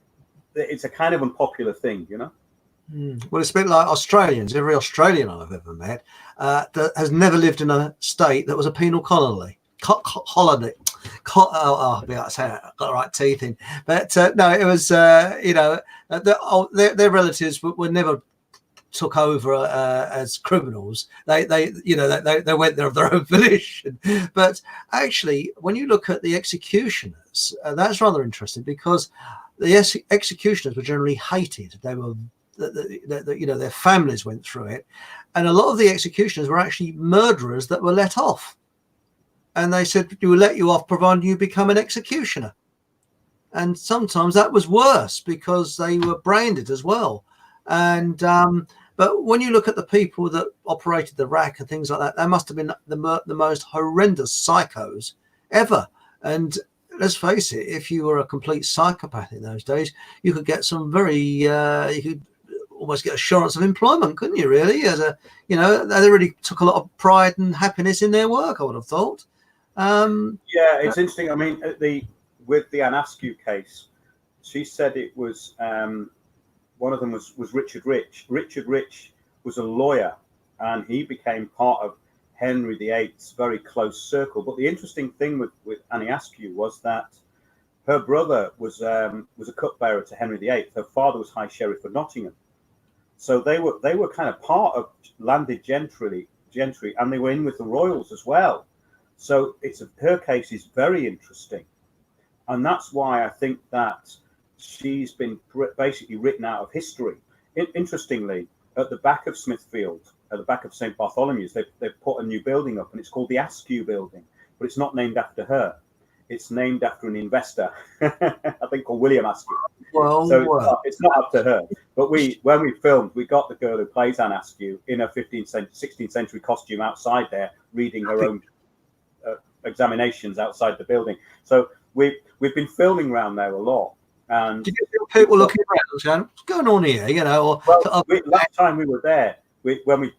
it's a kind of unpopular thing, Well, it's a bit like Australians. Every Australian I've ever met that has never lived in a state that was a penal colony. Holiday. I got the right teeth in. But no, it was, their relatives were never took over as criminals. They went there of their own volition. But actually, when you look at the executioners, that's rather interesting, because the executioners were generally hated. They were, their families went through it, and a lot of the executioners were actually murderers that were let off. And they said, "We will let you off provided you become an executioner." And sometimes that was worse because they were branded as well. And but when you look at the people that operated the rack and things like that, they must have been the most horrendous psychos ever. And let's face it, if you were a complete psychopath in those days, you could get some you could almost get assurance of employment, couldn't you? Really, they really took a lot of pride and happiness in their work, I would have thought. Yeah, it's interesting. I mean, with the Anne Askew case, she said it was one of them was Richard Rich. Richard Rich was a lawyer, and he became part of Henry VIII's very close circle. But the interesting thing with Annie Askew was that her brother was a cupbearer to Henry VIII. Her father was High Sheriff of Nottingham, so they were kind of part of landed gentry, and they were in with the royals as well. So her case is very interesting. And that's why I think that she's been basically written out of history. Interestingly, at the back of Smithfield, at the back of St. Bartholomew's, they've put a new building up, and it's called the Askew Building. But it's not named after her. It's named after an investor, I think, called William Askew. Well, so it's not up to her. But when we filmed, we got the girl who plays Anne Askew in a 16th century costume outside there, reading her own examinations outside the building. So we've been filming around there a lot. And did you feel people looking around saying, "What's going on here?" Last time we were there, when we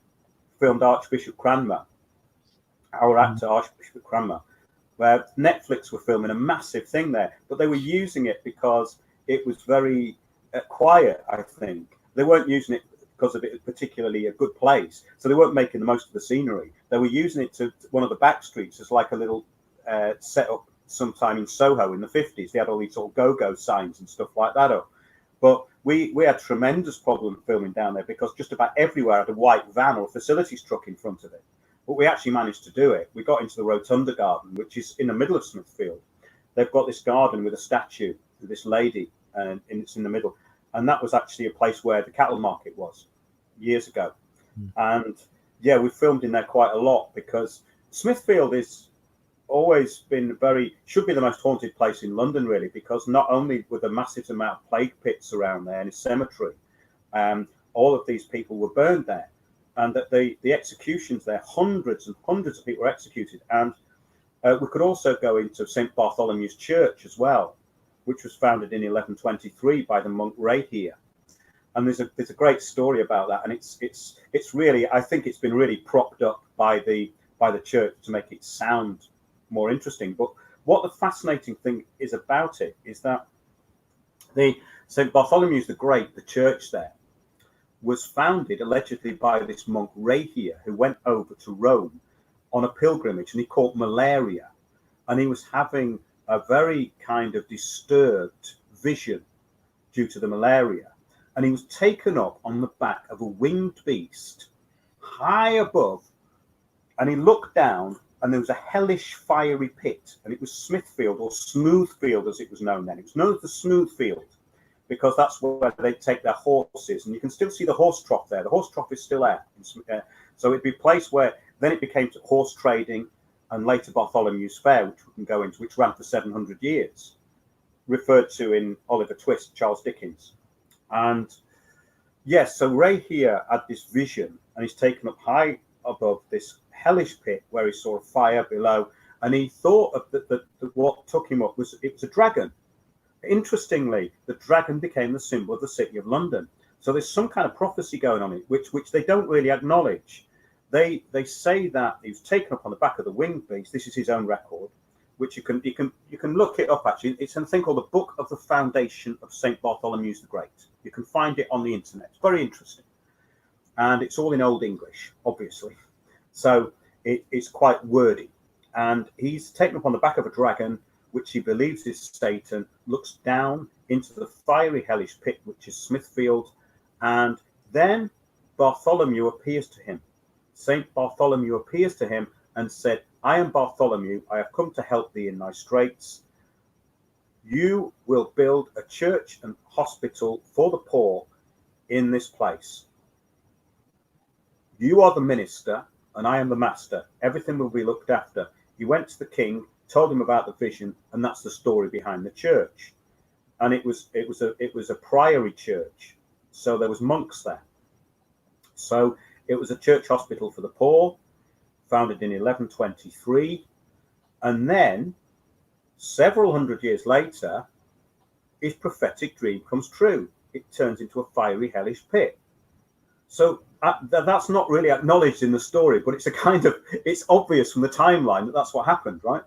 filmed Archbishop Cranmer, our actor Archbishop Cranmer, where Netflix were filming a massive thing there, but they were using it because it was very quiet. I think they weren't using it because of it was particularly a good place, so they weren't making the most of the scenery. They were using it to one of the back streets as like a little setup. Sometime in Soho in the 50s, they had all these sort of go-go signs and stuff like that up. But we had tremendous problem filming down there because just about everywhere had a white van or a facilities truck in front of it. But we actually managed to do it. We got into the Rotunda Garden, which is in the middle of Smithfield. They've got this garden with a statue of this lady, and it's in the middle. And that was actually a place where the cattle market was years ago. And yeah, we filmed in there quite a lot because Smithfield is always been should be the most haunted place in London, really, because not only were there massive amount of plague pits around there and a cemetery, all of these people were burned there, and that the executions there, hundreds and hundreds of people were executed. And we could also go into St. Bartholomew's Church as well, which was founded in 1123 by the monk Rahir. And there's a great story about that, and it's really, I think it's been really propped up by the church to make it sound more interesting. But what the fascinating thing is about it is that the St. Bartholomew's the Great, the church there, was founded allegedly by this monk Rahir, who went over to Rome on a pilgrimage, and he caught malaria, and he was having a very kind of disturbed vision due to the malaria, and he was taken up on the back of a winged beast high above, and he looked down, and there was a hellish fiery pit, and it was Smithfield, or Smoothfield as it was known then. It was known as the Smoothfield because that's where they take their horses, and you can still see the horse trough there. The horse trough is still there. So it'd be a place where then it became horse trading, and later Bartholomew's Fair, which we can go into, which ran for 700 years, referred to in Oliver Twist, Charles Dickens. And yes, so Ray here had this vision, and he's taken up high above this hellish pit where he saw a fire below, and he thought of that what took him up was a dragon. Interestingly, the dragon became the symbol of the city of London. So there's some kind of prophecy going on, which they don't really acknowledge. They say that he was taken up on the back of the winged beast. This is his own record, which you can look it up. Actually, it's a thing called the Book of the Foundation of St. Bartholomew's the Great. You can find it on the internet. It's very interesting, and it's all in Old English, obviously. So it's quite wordy. And he's taken up on the back of a dragon, which he believes is Satan, looks down into the fiery hellish pit, which is Smithfield. And then Bartholomew appears to him. Saint Bartholomew appears to him and said, I am Bartholomew. I have come to help thee in thy straits. You will build a church and hospital for the poor in this place. You are the minister and I am the master. Everything will be looked after. He went to the king, told him about the vision, and that's the story behind the church. And it was a priory church, so there was monks there. So it was a church hospital for the poor, founded in 1123, and then several hundred years later, his prophetic dream comes true. It turns into a fiery, hellish pit. So that's not really acknowledged in the story, but it's obvious from the timeline that that's what happened, right?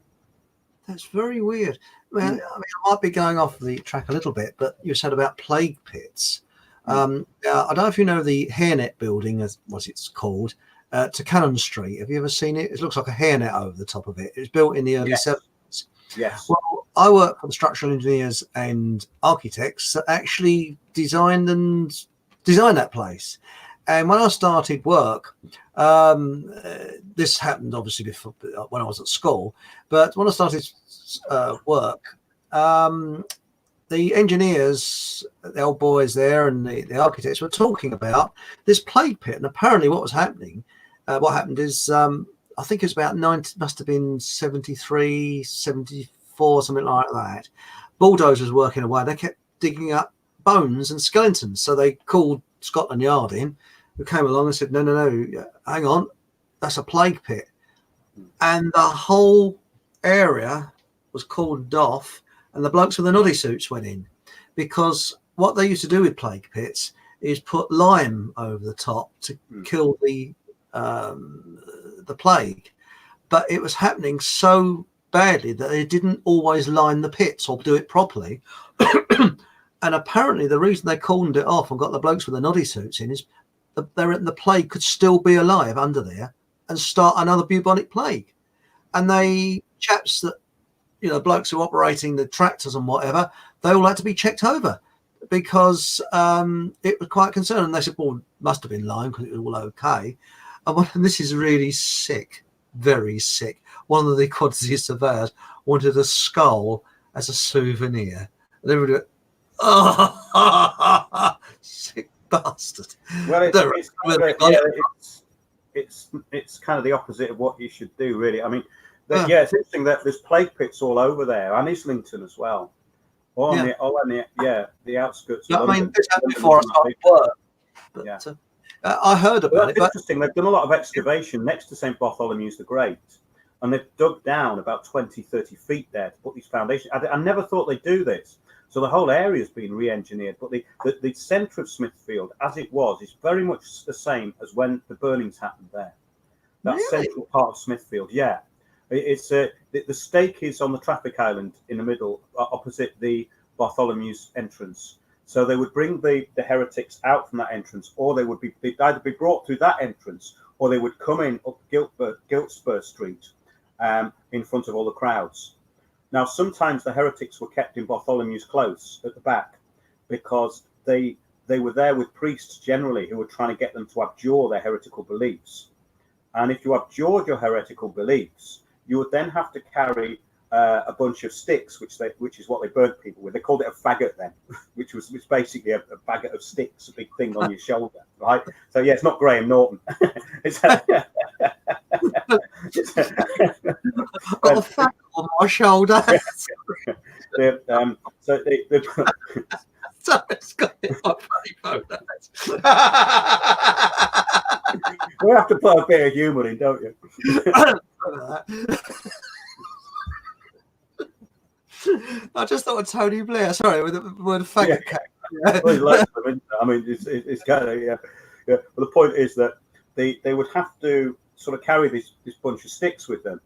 That's very weird. Well, I mean, I might be going off the track a little bit, but you said about plague pits. I don't know if you know the hairnet building, as what it's called, to Cannon Street. Have you ever seen it? It looks like a hairnet over the top of it. It was built in the early 70s. Yes. Well, I work for the structural engineers and architects that actually designed that place. And when I started work, this happened obviously before when I was at school, but when I started work, the engineers, the old boys there and the architects were talking about this plague pit. And apparently what happened is, I think it was about must have been 73, 74, something like that. Bulldozers working away. They kept digging up bones and skeletons. So they called Scotland Yard in, who came along and said, no, hang on, that's a plague pit. And the whole area was cordoned off, and the blokes with the noddy suits went in, because what they used to do with plague pits is put lime over the top to kill the plague. But it was happening so badly that they didn't always line the pits or do it properly. And apparently the reason they cordoned it off and got the blokes with the noddy suits in is the plague could still be alive under there and start another bubonic plague. And they chaps that, blokes who are operating the tractors and whatever, they all had to be checked over because it was quite concerning. And they said, well, it must have been lying because it was all okay. And this is really sick, very sick. One of the quantity surveyors wanted a skull as a souvenir. And everybody went, oh, sick bastard. Well, it's kind of the opposite of what you should do, really. I mean, it's interesting that there's plague pits all over there, and Islington as well. All on the outskirts of London. I mean, this happened before I started work. But I heard about it. It's interesting. They've done a lot of excavation next to St. Bartholomew's the Great, and they've dug down about 20, 30 feet there to put these foundations. I never thought they'd do this. So the whole area has been re-engineered, but the centre of Smithfield, as it was, is very much the same as when the burnings happened there. That central part of Smithfield, it's the stake is on the traffic island in the middle, opposite the Bartholomew's entrance. So they would bring the heretics out from that entrance, or they'd either be brought through that entrance, or they would come in up Giltspur Street in front of all the crowds. Now, sometimes the heretics were kept in Bartholomew's Close at the back because they were there with priests generally who were trying to get them to abjure their heretical beliefs. And if you abjured your heretical beliefs, you would then have to carry a bunch of sticks, which is what they burnt people with. They called it a faggot then, which was basically a faggot of sticks, a big thing on your shoulder, right? So yeah, it's not Graham Norton. It's got a faggot on my shoulder. So it's got it on my phone. We have to put a bit of humour in, don't you? I just thought of Tony Blair. Sorry, with the word faggot. Yeah. Well, I mean, it's kind of yeah. But the point is that they would have to sort of carry this bunch of sticks with them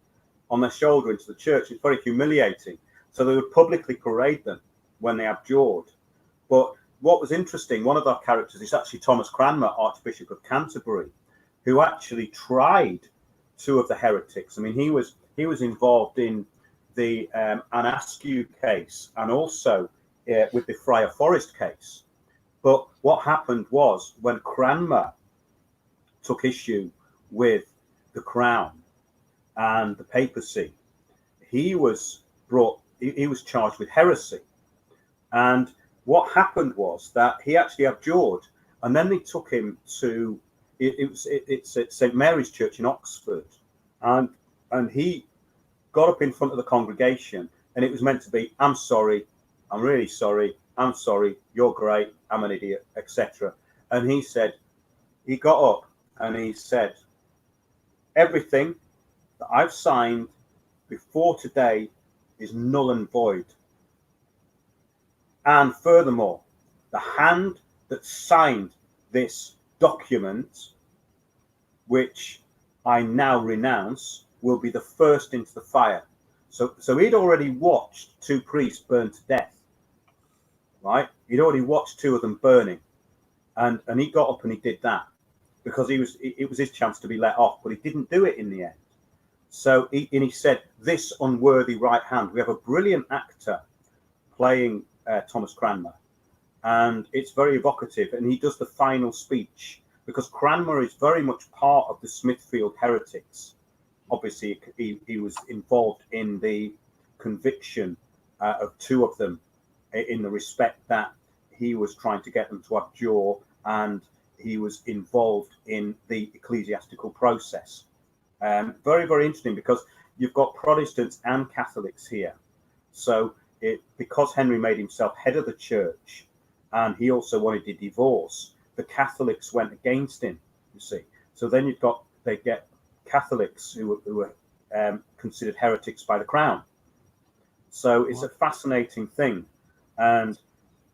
on their shoulder into the church. It's very humiliating. So they would publicly parade them when they abjured. But what was interesting, one of our characters is actually Thomas Cranmer, Archbishop of Canterbury, who actually tried two of the heretics. I mean, he was involved in the Anne Askew case and also with the Friar Forest case. But what happened was when Cranmer took issue with the crown and the papacy, he was charged with heresy. And what happened was that he actually abjured, and then they took him to it's at St Mary's Church in Oxford, and he got up in front of the congregation, and it was meant to be, I'm sorry, I'm really sorry, I'm sorry, you're great, I'm an idiot, etc. And he got up and he said, everything that I've signed before today is null and void. And furthermore, the hand that signed this document, which I now renounce, will be the first into the fire. So he'd already watched 2 priests burn to death, right? He'd already watched 2 of them burning, and he got up and he did that because it was his chance to be let off, but he didn't do it in the end. So he said, this unworthy right hand. We have a brilliant actor playing Thomas Cranmer, and it's very evocative, and he does the final speech because Cranmer is very much part of the Smithfield Heretics. Obviously, he was involved in the conviction of 2 of them, in the respect that he was trying to get them to abjure, and he was involved in the ecclesiastical process. Very, very interesting, because you've got Protestants and Catholics here. So because Henry made himself head of the church, and he also wanted a divorce, the Catholics went against him, you see. So then they get Catholics who were considered heretics by the crown. So it's a fascinating thing. And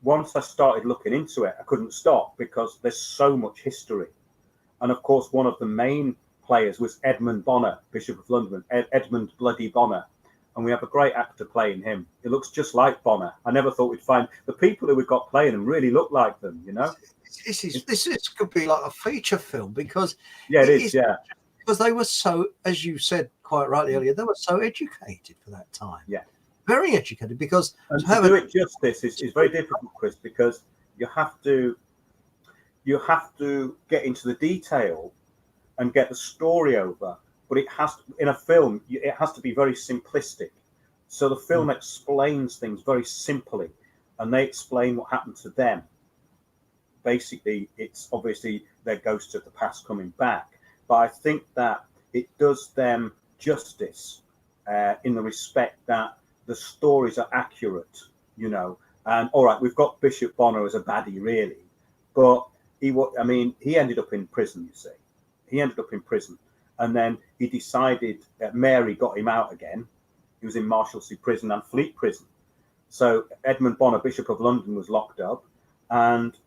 once I started looking into it, I couldn't stop because there's so much history. And of course, one of the main players was Edmund Bonner, Bishop of London, Edmund Bloody Bonner. And we have a great actor playing him. It looks just like Bonner. I never thought we'd find the people who we've got playing him really look like them, you know? This could be like a feature film, because it is, yeah. Because they were so, as you said quite rightly earlier, they were so educated for that time. Yeah. Very educated, because and to do it justice is very difficult, Chris, because you have to get into the detail and get the story over. But it has to, in a film, it has to be very simplistic. So the film explains things very simply, and they explain what happened to them. Basically, it's obviously their ghosts of the past coming back. But I think that it does them justice in the respect that the stories are accurate, you know. And all right, we've got Bishop Bonner as a baddie, really, but he ended up in prison. You see, he ended up in prison, and then he decided that Mary got him out again. He was in Marshalsea Prison and Fleet Prison. So Edmund Bonner, Bishop of London, was locked up, and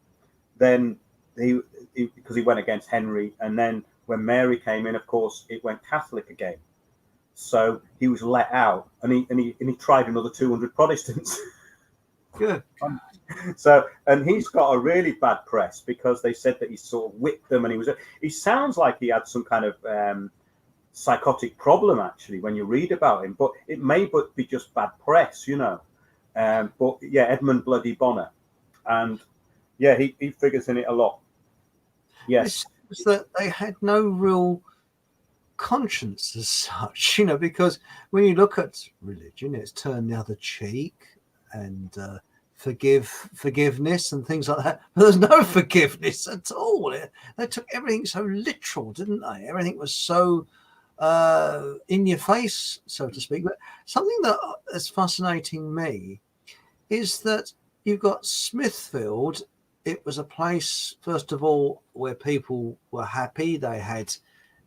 then because he went against Henry, and then when Mary came in, of course, it went Catholic again. So he was let out, and he tried another 200 Protestants. Good. And he's got a really bad press because they said that he sort of whipped them, and he sounds like he had some kind of psychotic problem, actually, when you read about him. But it may be just bad press, you know. But yeah, Edmund Bloody Bonner, and yeah, he figures in it a lot. Yes, it's that they had no real conscience as such, you know, because when you look at religion, it's turn the other cheek and forgiveness and things like that. But there's no forgiveness at all. They took everything so literal, didn't they? Everything was so in your face, so to speak. But something that is fascinating me is that you've got Smithfield. It was a place, first of all, where people were happy. They had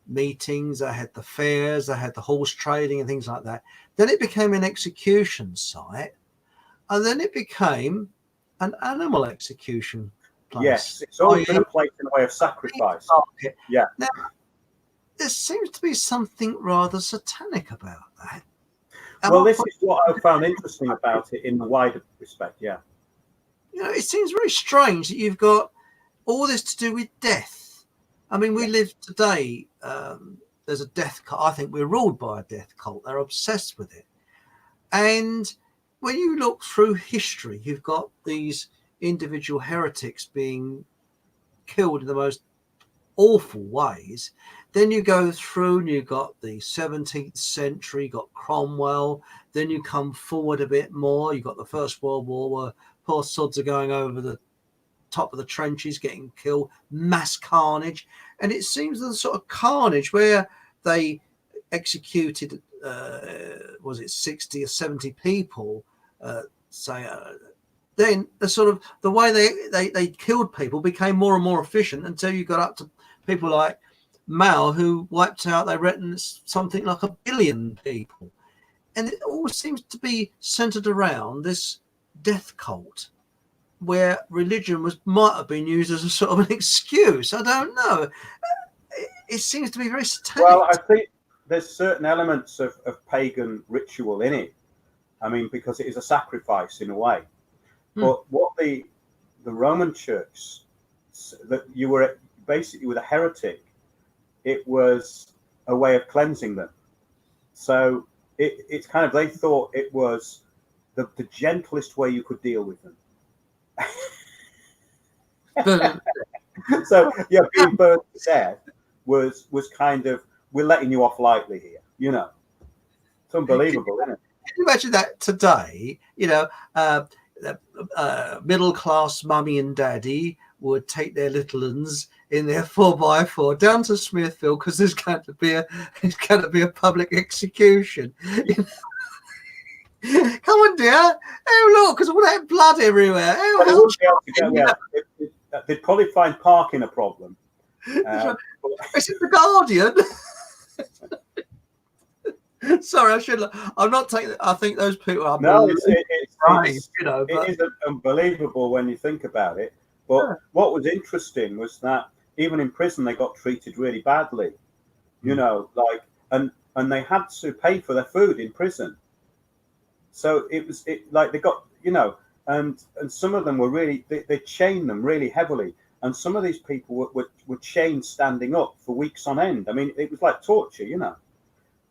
meetings, they had the fairs, they had the horse trading and things like that. Then it became an execution site, and then it became an animal execution place. Yes, it's always been a place in a way of sacrifice. Yeah. Now, there seems to be something rather satanic about that. Well, this is what I found interesting about it in the wider respect, yeah. You know, it seems very strange that you've got all this to do with death. I mean, we live today, there's a death cult. I think we're ruled by a death cult. They're obsessed with it. And when you look through history, you've got these individual heretics being killed in the most awful ways. Then you go through and you got the 17th century, you got Cromwell. Then you come forward a bit more. You got the First World War where poor sods are going over the top of the trenches, getting killed, mass carnage. And it seems the sort of carnage where they executed, was it 60 or 70 people, then the sort of the way they killed people became more and more efficient until you got up to people like Mao, who wiped out, they reckon, something like 1 billion people. And it all seems to be centered around this death cult where religion might have been used as a sort of an excuse. I don't know. It seems to be very satanic. Well, I think there's certain elements of pagan ritual in it. I mean, because it is a sacrifice in a way. But what the Roman Church, that you were basically with a heretic, it was a way of cleansing them. So it's kind of, they thought it was the gentlest way you could deal with them. So yeah, being burned to death was kind of, we're letting you off lightly here, you know. It's unbelievable, isn't it? Can you imagine that today? You know, middle class mummy and daddy would take their little uns in their 4x4 down to Smithfield because there's going to be a public execution. Come on, dear. Oh, look, because all that blood everywhere. But they wouldn't be able to go, they'd probably find parking a problem. It's in the Guardian. Sorry, I should. I'm not taking. I think those people are. No, it's you know, it is unbelievable when you think about it. But what was interesting was that even in prison they got treated really badly. You know, like and they had to pay for their food in prison. So it like they got, you know, and some of them were really, they chained them really heavily, and some of these people were chained standing up for weeks on end. I mean, it was like torture, you know.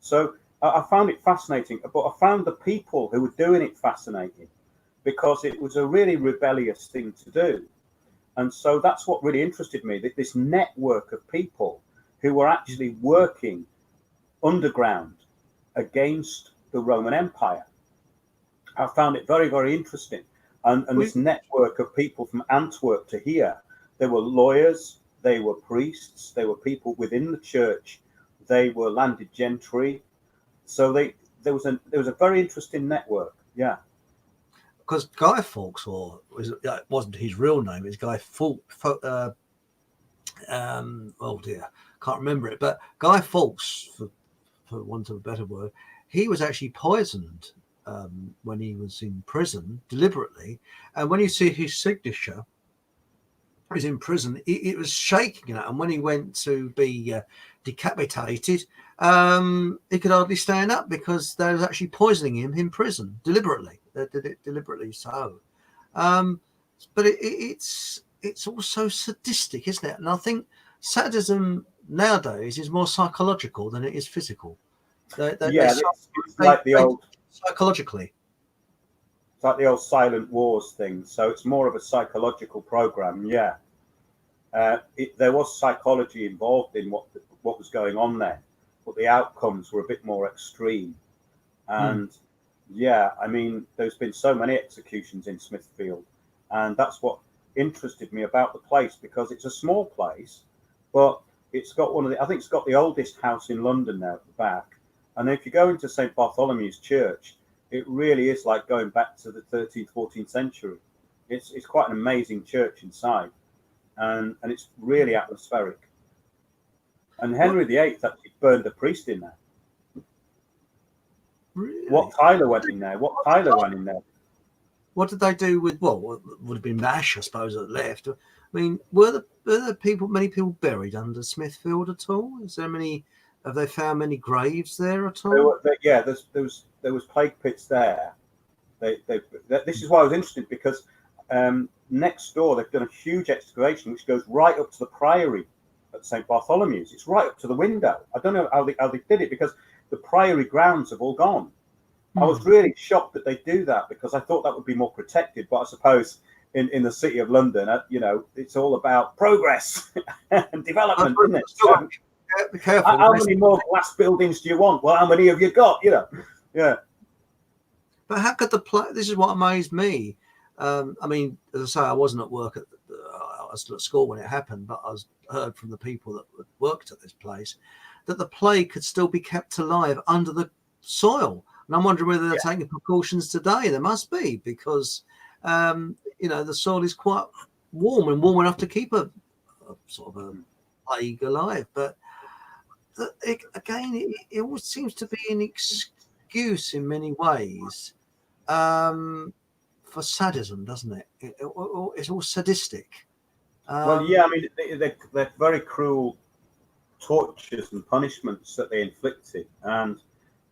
So I found it fascinating, but I found the people who were doing it fascinating because it was a really rebellious thing to do. And so that's what really interested me, that this network of people who were actually working underground against the Roman Empire. I found it very, very interesting. And this network of people from Antwerp to here, there were lawyers, they were priests, they were people within the church, they were landed gentry. So there was a very interesting network, yeah. Because Guy Fawkes, it wasn't his real name, it's Guy Fawkes. Oh dear, can't remember it. But Guy Fawkes, for want of a better word, he was actually poisoned when he was in prison deliberately. And when you see his signature, he was in prison, it was shaking out. And when he went to be decapitated, he could hardly stand up because they was actually poisoning him in prison deliberately. They did it deliberately so. But it's also sadistic, isn't it? And I think sadism nowadays is more psychological than it is physical. It's like the old psychologically. It's like the old Silent Wars thing. So it's more of a psychological program. Yeah, there was psychology involved in what was going on there, but the outcomes were a bit more extreme. And yeah, I mean, there's been so many executions in Smithfield, and that's what interested me about the place, because it's a small place, but it's got I think it's got the oldest house in London now at the back. And if you go into St. Bartholomew's Church, it really is like going back to the 13th, 14th century. It's quite an amazing church inside, and it's really atmospheric. And Henry VIII actually burned a priest in there. Really? What Tyler went in there? What did they do with, well, would have been Mash, I suppose, that left. I mean, were there many people buried under Smithfield at all? Have they found many graves there at all? There was plague pits there. This is why I was interested, because next door they've done a huge excavation which goes right up to the priory at St. Bartholomew's. It's right up to the window. I don't know how they did it, because the priory grounds have all gone. I was really shocked that they do that, because I thought that would be more protected, but I suppose in the city of London, you know, it's all about progress and development, isn't it? So, be careful. how many more glass buildings do you want? Well, how many have you got? You know, yeah. But how could this is what amazed me. I mean, as I say, I wasn't at work I was at school when it happened, but I heard from the people that worked at this place that the plague could still be kept alive under the soil. And I'm wondering whether they're taking precautions today. There must be, because you know, the soil is quite warm and warm enough to keep a sort of a plague alive. But it all seems to be an excuse in many ways for sadism, doesn't it? It's all sadistic. Well, yeah, I mean, they're very cruel tortures and punishments that they inflicted, and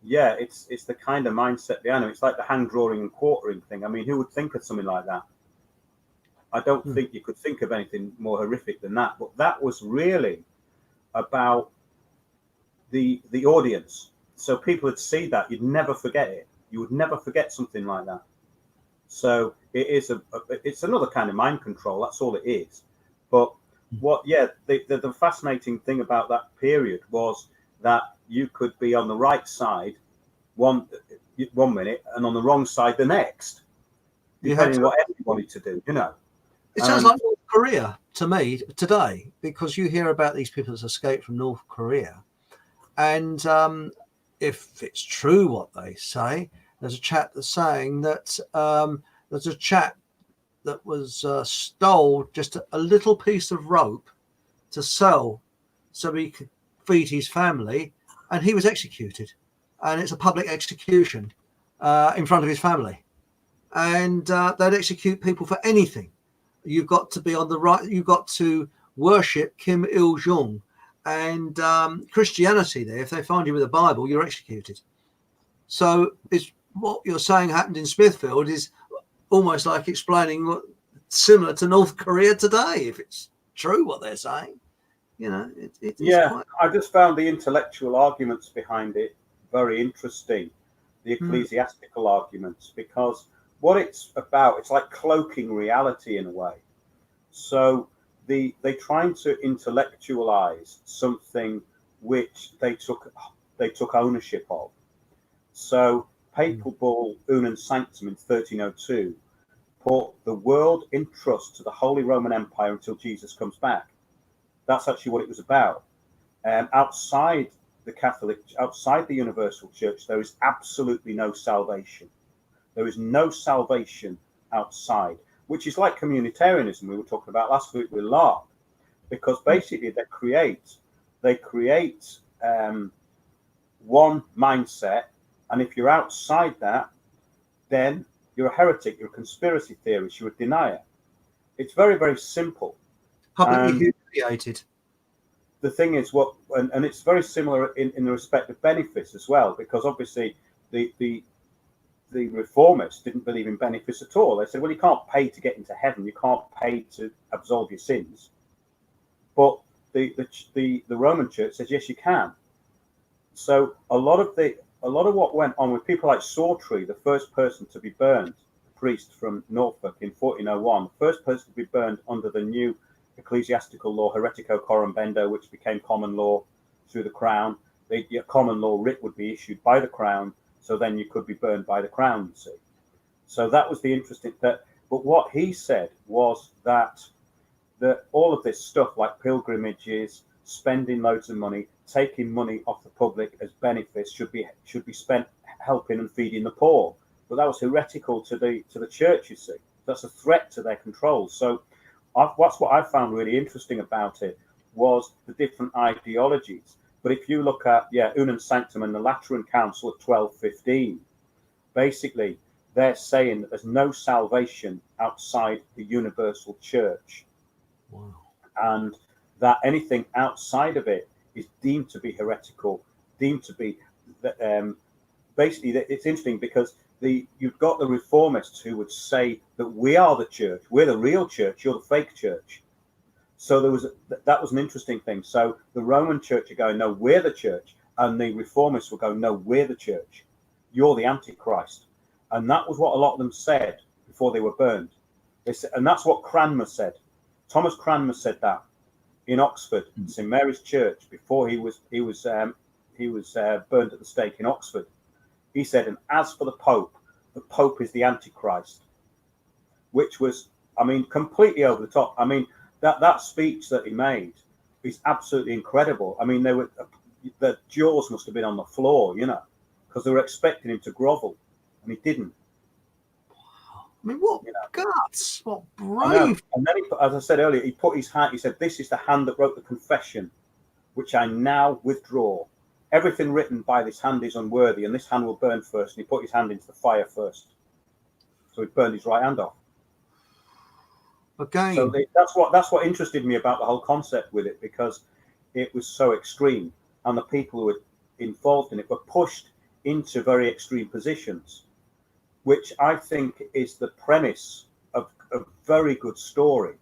yeah, it's the kind of mindset behind them. It's like the hand drawing and quartering thing. I mean, who would think of something like that? I don't think you could think of anything more horrific than that. But that was really about the audience. So people would see that, you'd never forget it. You would never forget something like that. So it's another kind of mind control. That's all it is. But the fascinating thing about that period was that you could be on the right side one minute and on the wrong side the next, depending on what everybody wanted to do, you know. It sounds like North Korea to me today, because you hear about these people that's escaped from North Korea. And if it's true what they say, there's a chap that's saying that there's a chap that was stole just a little piece of rope to sell so he could feed his family, and he was executed. And it's a public execution in front of his family. And they'd execute people for anything. You've got to be on the right. You've got to worship Kim Il-jung and Christianity there. If they find you with a Bible, you're executed. So it's what you're saying happened in Smithfield is almost like explaining what similar to North Korea today, if it's true what they're saying. You know, it's quite... I just found the intellectual arguments behind it very interesting, the ecclesiastical arguments, because what it's about, it's like cloaking reality in a way. So they trying to intellectualize something which they took ownership of. So Papal Bull Unum Sanctum in 1302 put the world in trust to the Holy Roman Empire until Jesus comes back. That's actually what it was about. Outside the Universal Church, there is absolutely no salvation. There is no salvation outside, which is like communitarianism we were talking about last week with LARP, because basically they create one mindset, and if you're outside that, then you're a heretic, you're a conspiracy theorist, you're a denier. It's very, very simple. Publicly humiliated. The thing is, and it's very similar in the respect of benefice as well, because obviously the reformists didn't believe in benefice at all. They said, well, you can't pay to get into heaven, you can't pay to absolve your sins. But the Roman Church says, yes, you can. So a lot of what went on with people like Sawtrey, the first person to be burned, a priest from Norfolk in 1401, the first person to be burned under the new ecclesiastical law, Heretico Corrumbendo, which became common law through the crown. The common law writ would be issued by the crown, so then you could be burned by the crown, you see. So that was the interesting that. But what he said was that all of this stuff like pilgrimages, spending loads of money, taking money off the public as benefice should be spent helping and feeding the poor. But that was heretical to the church, you see. That's a threat to their control. So that's what I found really interesting about it, was the different ideologies. But if you look at Unum Sanctum and the Lateran Council of 1215, basically they're saying that there's no salvation outside the universal church. Wow. And that anything outside of it is deemed to be heretical, deemed to be basically. It's interesting because you've got the reformists who would say that we are the church, we're the real church, you're the fake church. So that was an interesting thing. So the Roman Church are going, no, we're the church, and the reformists will go, no, we're the church, you're the Antichrist. And that was what a lot of them said before they were burned. And that's what Cranmer said. Thomas Cranmer said that in Oxford, St Mary's Church, before he was burned at the stake in Oxford. He said, and as for the Pope is the Antichrist, which was, I mean, completely over the top. I mean, that speech that he made is absolutely incredible. I mean, the jaws must have been on the floor, you know, because they were expecting him to grovel, and he didn't. I mean, what guts, what brave. And then, as I said earlier, he put his hand, he said, this is the hand that wrote the confession, which I now withdraw. Everything written by this hand is unworthy, and this hand will burn first. And he put his hand into the fire first. So he burned his right hand off. Again. So that's what interested me about the whole concept with it, because it was so extreme, and the people who were involved in it were pushed into very extreme positions, which I think is the premise of a very good story.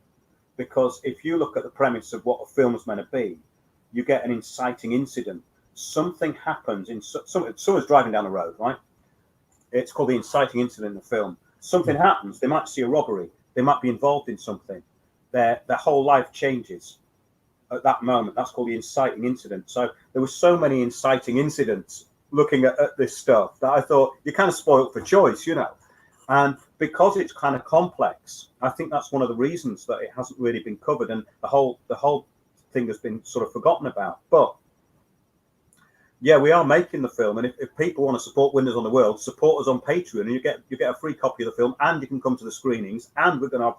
Because if you look at the premise of what a film is meant to be, you get an inciting incident. Something happens someone's driving down the road, right? It's called the inciting incident in the film. Something happens. They might see a robbery. They might be involved in something. Their whole life changes at that moment. That's called the inciting incident. So there were so many inciting incidents looking at this stuff that I thought you're kind of spoiled for choice, you know. And because it's kind of complex, I think that's one of the reasons that it hasn't really been covered, and the whole thing has been sort of forgotten about. But yeah, we are making the film, and if people want to support Windows on the World, support us on Patreon, and you get a free copy of the film, and you can come to the screenings, and we're going to have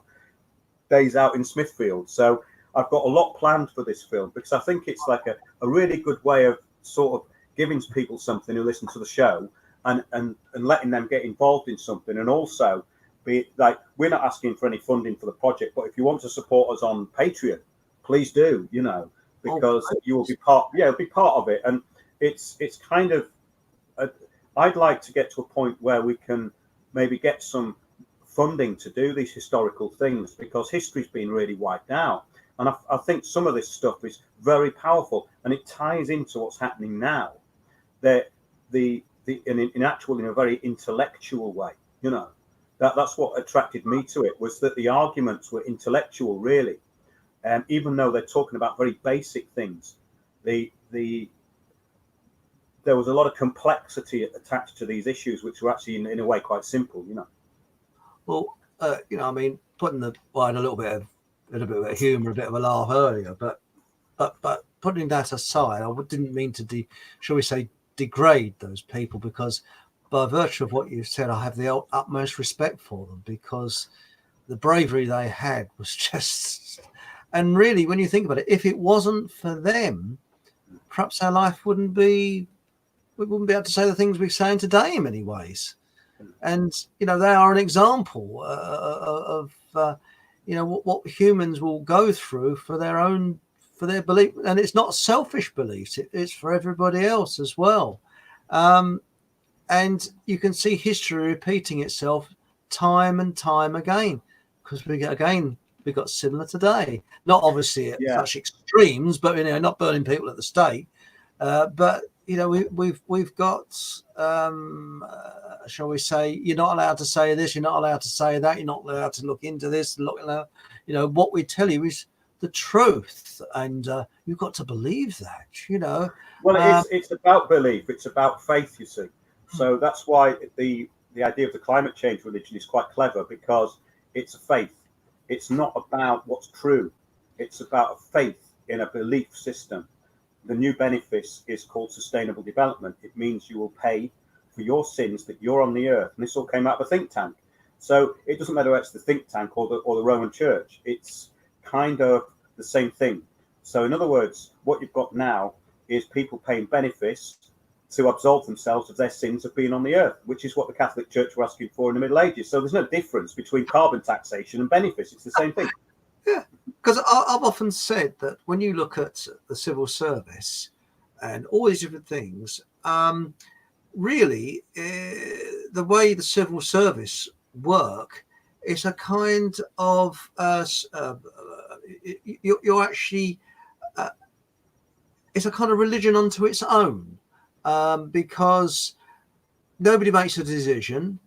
days out in Smithfield. So I've got a lot planned for this film, because I think it's like a really good way of sort of giving people something who listen to the show, and letting them get involved in something, and also be like, we're not asking for any funding for the project, but if you want to support us on Patreon, please do, you know, because you will be part of it. And it's kind of, I'd like to get to a point where we can maybe get some funding to do these historical things, because history's been really wiped out. And I think some of this stuff is very powerful, and it ties into what's happening now. In a very intellectual way, you know, that's what attracted me to it, was that the arguments were intellectual, really. Even though they're talking about very basic things, there was a lot of complexity attached to these issues, which were actually in a way quite simple, you know. Well, you know, I mean, putting a little bit of humour, a bit of a laugh earlier, but putting that aside, I didn't mean to shall we say, degrade those people, because by virtue of what you said, I have the utmost respect for them, because the bravery they had was just, and really, when you think about it, if it wasn't for them, perhaps our life we wouldn't be able to say the things we're saying today in many ways. And you know, they are an example of you know, what humans will go through for their belief, and it's not selfish beliefs, it's for everybody else as well. And you can see history repeating itself time and time again, because we got similar today, not obviously at such extremes, but you know, not burning people at the stake, but you know, we've got shall we say, you're not allowed to say this, you're not allowed to say that, you're not allowed to look into this, you know, what we tell you is the truth, and you've got to believe that, you know. Well, it's about belief, it's about faith, you see. So that's why the idea of the climate change religion is quite clever, because it's a faith. It's not about what's true. It's about a faith in a belief system. The new benefice is called sustainable development. It means you will pay for your sins that you're on the earth. And this all came out of a think tank. So it doesn't matter whether it's the think tank or the Roman Church. It's kind of the same thing. So in other words, what you've got now is people paying benefice to absolve themselves of their sins of being on the earth, which is what the Catholic Church were asking for in the Middle Ages. So there's no difference between carbon taxation and benefice. It's the same thing. Yeah, because I've often said that when you look at the civil service and all these different things, really, the way the civil service work is a kind of you're actually it's a kind of religion unto its own, because nobody makes a decision,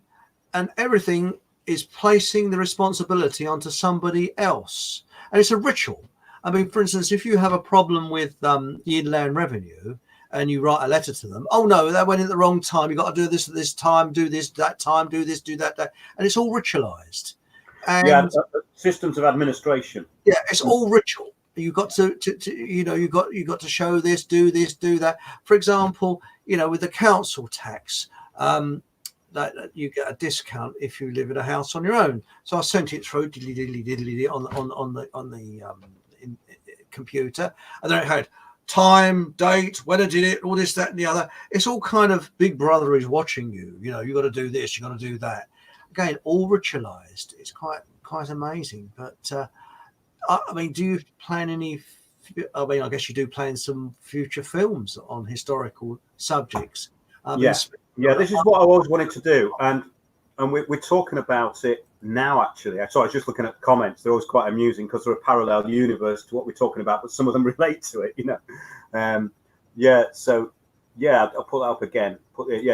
and everything is placing the responsibility onto somebody else, and it's a ritual. I mean, for instance, if you have a problem with the Inland Revenue and you write a letter to them, oh no, that went at the wrong time. You got to do this at this time, do this that time, do this, do that, and it's all ritualized. Yeah, And systems of administration. yeah, it's all ritual. You got to you know, you got to show this, do that. For example, you know, with the council tax, that you get a discount if you live in a house on your own. So I sent it through on the computer, and then it had time, date, when I did it, all this, that, and the other. It's all kind of Big Brother is watching you. You know, you got to do this, you got to do that. Again, all ritualized. It's quite amazing. But I mean, do you plan any? I mean, I guess you do plan some future films on historical subjects. Yeah, this is what I always wanted to do, and we're talking about it now. Actually, so I was just looking at the comments. They're always quite amusing because they're a parallel universe to what we're talking about, but some of them relate to it. You know, yeah. So yeah, I'll put that up again.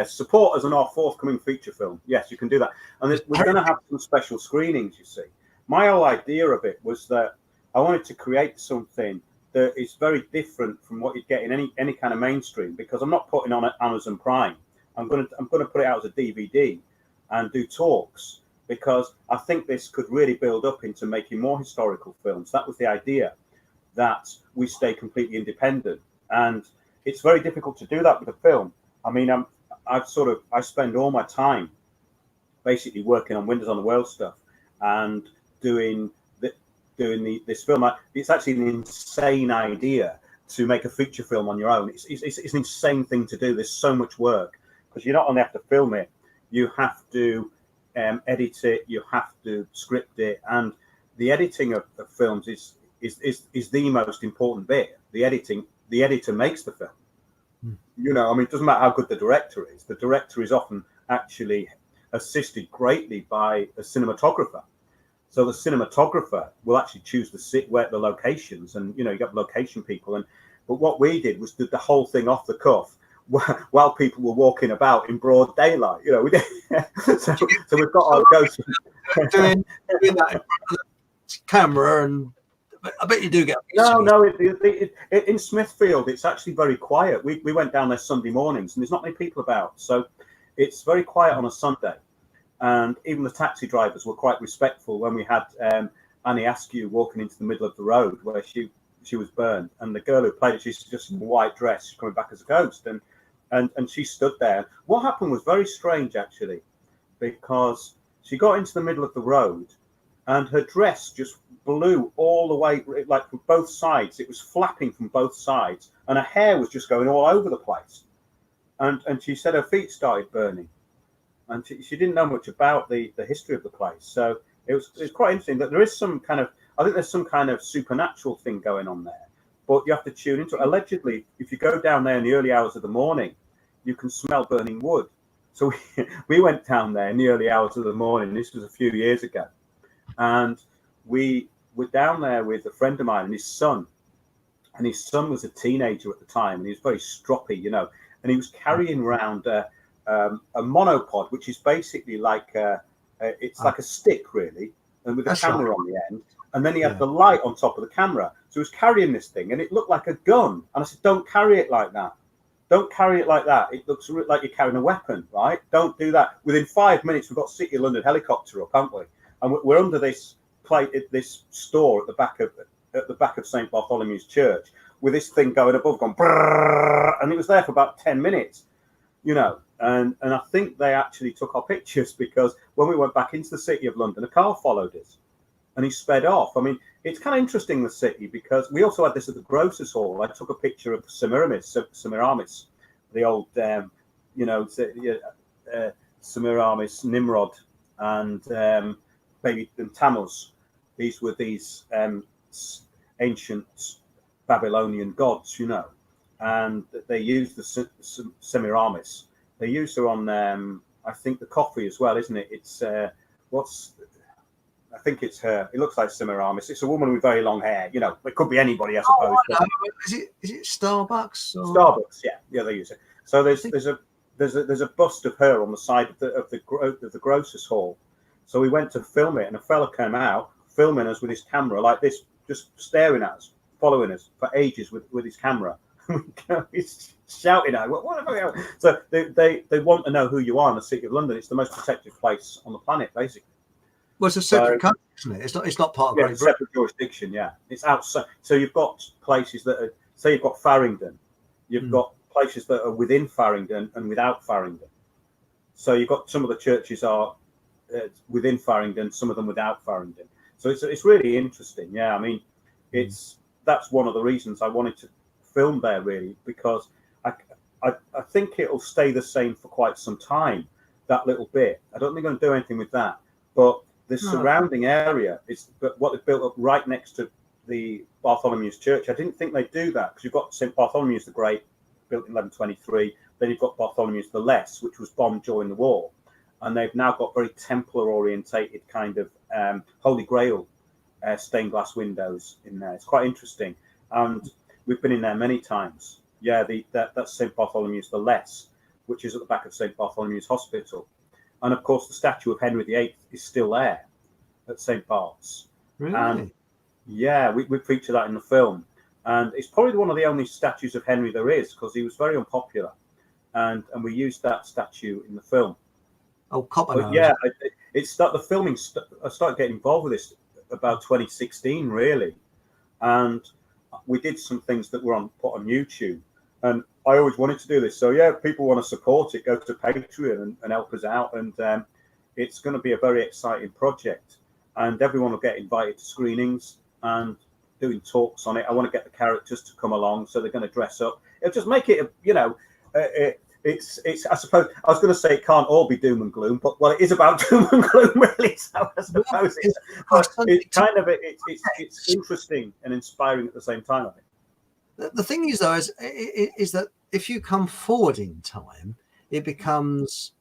Support us on our forthcoming feature film. Yes, you can do that, and we're going to have some special screenings. You see, my whole idea of it was that I wanted to create something that is very different from what you'd get in any kind of mainstream, because I'm not putting on Amazon Prime. I'm going to put it out as a DVD and do talks, because I think this could really build up into making more historical films. That was the idea, that we stay completely independent, and it's very difficult to do that with a film. I mean, I spend all my time basically working on Windows on the World stuff and doing this film. It's actually an insane idea to make a feature film on your own. It's an insane thing to do. There's so much work, because you not only have to film it, you have to edit it, you have to script it, and the editing of films is the most important bit. The editor makes the film. You know, I mean, it doesn't matter how good the director is. The director is often actually assisted greatly by a cinematographer. So the cinematographer will actually choose the locations, and you know, you got location people. But what we did was did the whole thing off the cuff while people were walking about in broad daylight. You know, we did. so we've got our ghosts doing that in front of the camera, and I bet you do get. No. In Smithfield, it's actually very quiet. We went down there Sunday mornings, and there's not many people about, so it's very quiet on a Sunday. And even the taxi drivers were quite respectful when we had Annie Askew walking into the middle of the road where she was burned, and the girl who played it, she's just in a white dress, she's coming back as a ghost, and she stood there. What happened was very strange, actually, because she got into the middle of the road, and her dress just blew all the way, like from both sides. It was flapping from both sides, and her hair was just going all over the place. And she said her feet started burning. And she didn't know much about the history of the place. So it was quite interesting that there is some kind of, I think there's some kind of supernatural thing going on there, but you have to tune into it. Allegedly, if you go down there in the early hours of the morning, you can smell burning wood. So we went down there in the early hours of the morning. This was a few years ago. And we were down there with a friend of mine and his son. And his son was a teenager at the time, and he was very stroppy, you know, and he was carrying around a monopod, which is basically like it's like a stick, really, and with a camera on the end. And then he had the light on top of the camera. So he was carrying this thing, and it looked like a gun. And I said, don't carry it like that. Don't carry it like that. It looks like you're carrying a weapon, right? Don't do that. Within 5 minutes, we've got City of London helicopter up, haven't we? And we're under this store at the back of St. Bartholomew's Church, with this thing going above, going brrr, and it was there for about 10 minutes, you know. And I think they actually took our pictures, because when we went back into the City of London, a car followed us and he sped off. I mean, it's kind of interesting, the city, because we also had this at the Grocers Hall. I took a picture of Semiramis, the old, Semiramis, Nimrod, and maybe Tammuz. These were these ancient Babylonian gods, you know, and they used the Semiramis. They use her on, I think, the coffee as well, isn't it? It's I think it's her. It looks like Semiramis. It's a woman with very long hair. You know, it could be anybody, I suppose. Is it Starbucks? Or? Starbucks, yeah, they use it. So there's a bust of her on the side of the Grocers Hall. So we went to film it, and a fella came out filming us with his camera like this, just staring at us, following us for ages with his camera. He's shouting at, what about? So they want to know who you are in the City of London. It's the most protected place on the planet, basically. Well, it's a separate country, isn't it? It's not part of Great Britain. Separate jurisdiction. Yeah, it's outside. So you've got places that are, say, you've got Farringdon. You've got places that are within Farringdon and without Farringdon. So you've got some of the churches are within Farringdon, some of them without Farringdon. So it's really interesting. Yeah, I mean, that's one of the reasons I wanted to film there, really, because I think it'll stay the same for quite some time. That little bit, I don't think I'm going to do anything with that. But the surrounding area is what they've built up right next to the Bartholomew's Church. I didn't think they'd do that, because you've got St Bartholomew's the Great, built in 1123. Then you've got Bartholomew's the Less, which was bombed during the war. And they've now got very Templar orientated kind of Holy Grail stained glass windows in there. It's quite interesting. And we've been in there many times. Yeah, that's St Bartholomew's the Less, which is at the back of St Bartholomew's Hospital. And of course, the statue of Henry VIII is still there at St Bart's. Really? And yeah, we feature that in the film. And it's probably one of the only statues of Henry there is, because he was very unpopular. And we used that statue in the film. Oh, copper. But yeah, the filming. I started getting involved with this about 2016, really, and we did some things that were put on YouTube. And I always wanted to do this. So yeah, if people want to support it, go to Patreon and help us out. And it's going to be a very exciting project. And everyone will get invited to screenings and doing talks on it. I want to get the characters to come along, so they're going to dress up. It'll just make it, it's. I suppose I was going to say it can't all be doom and gloom, but well, it is about doom and gloom, really. So I suppose it's kind of it's interesting and inspiring at the same time. I think. The thing is, though, is that if you come forward in time, it becomes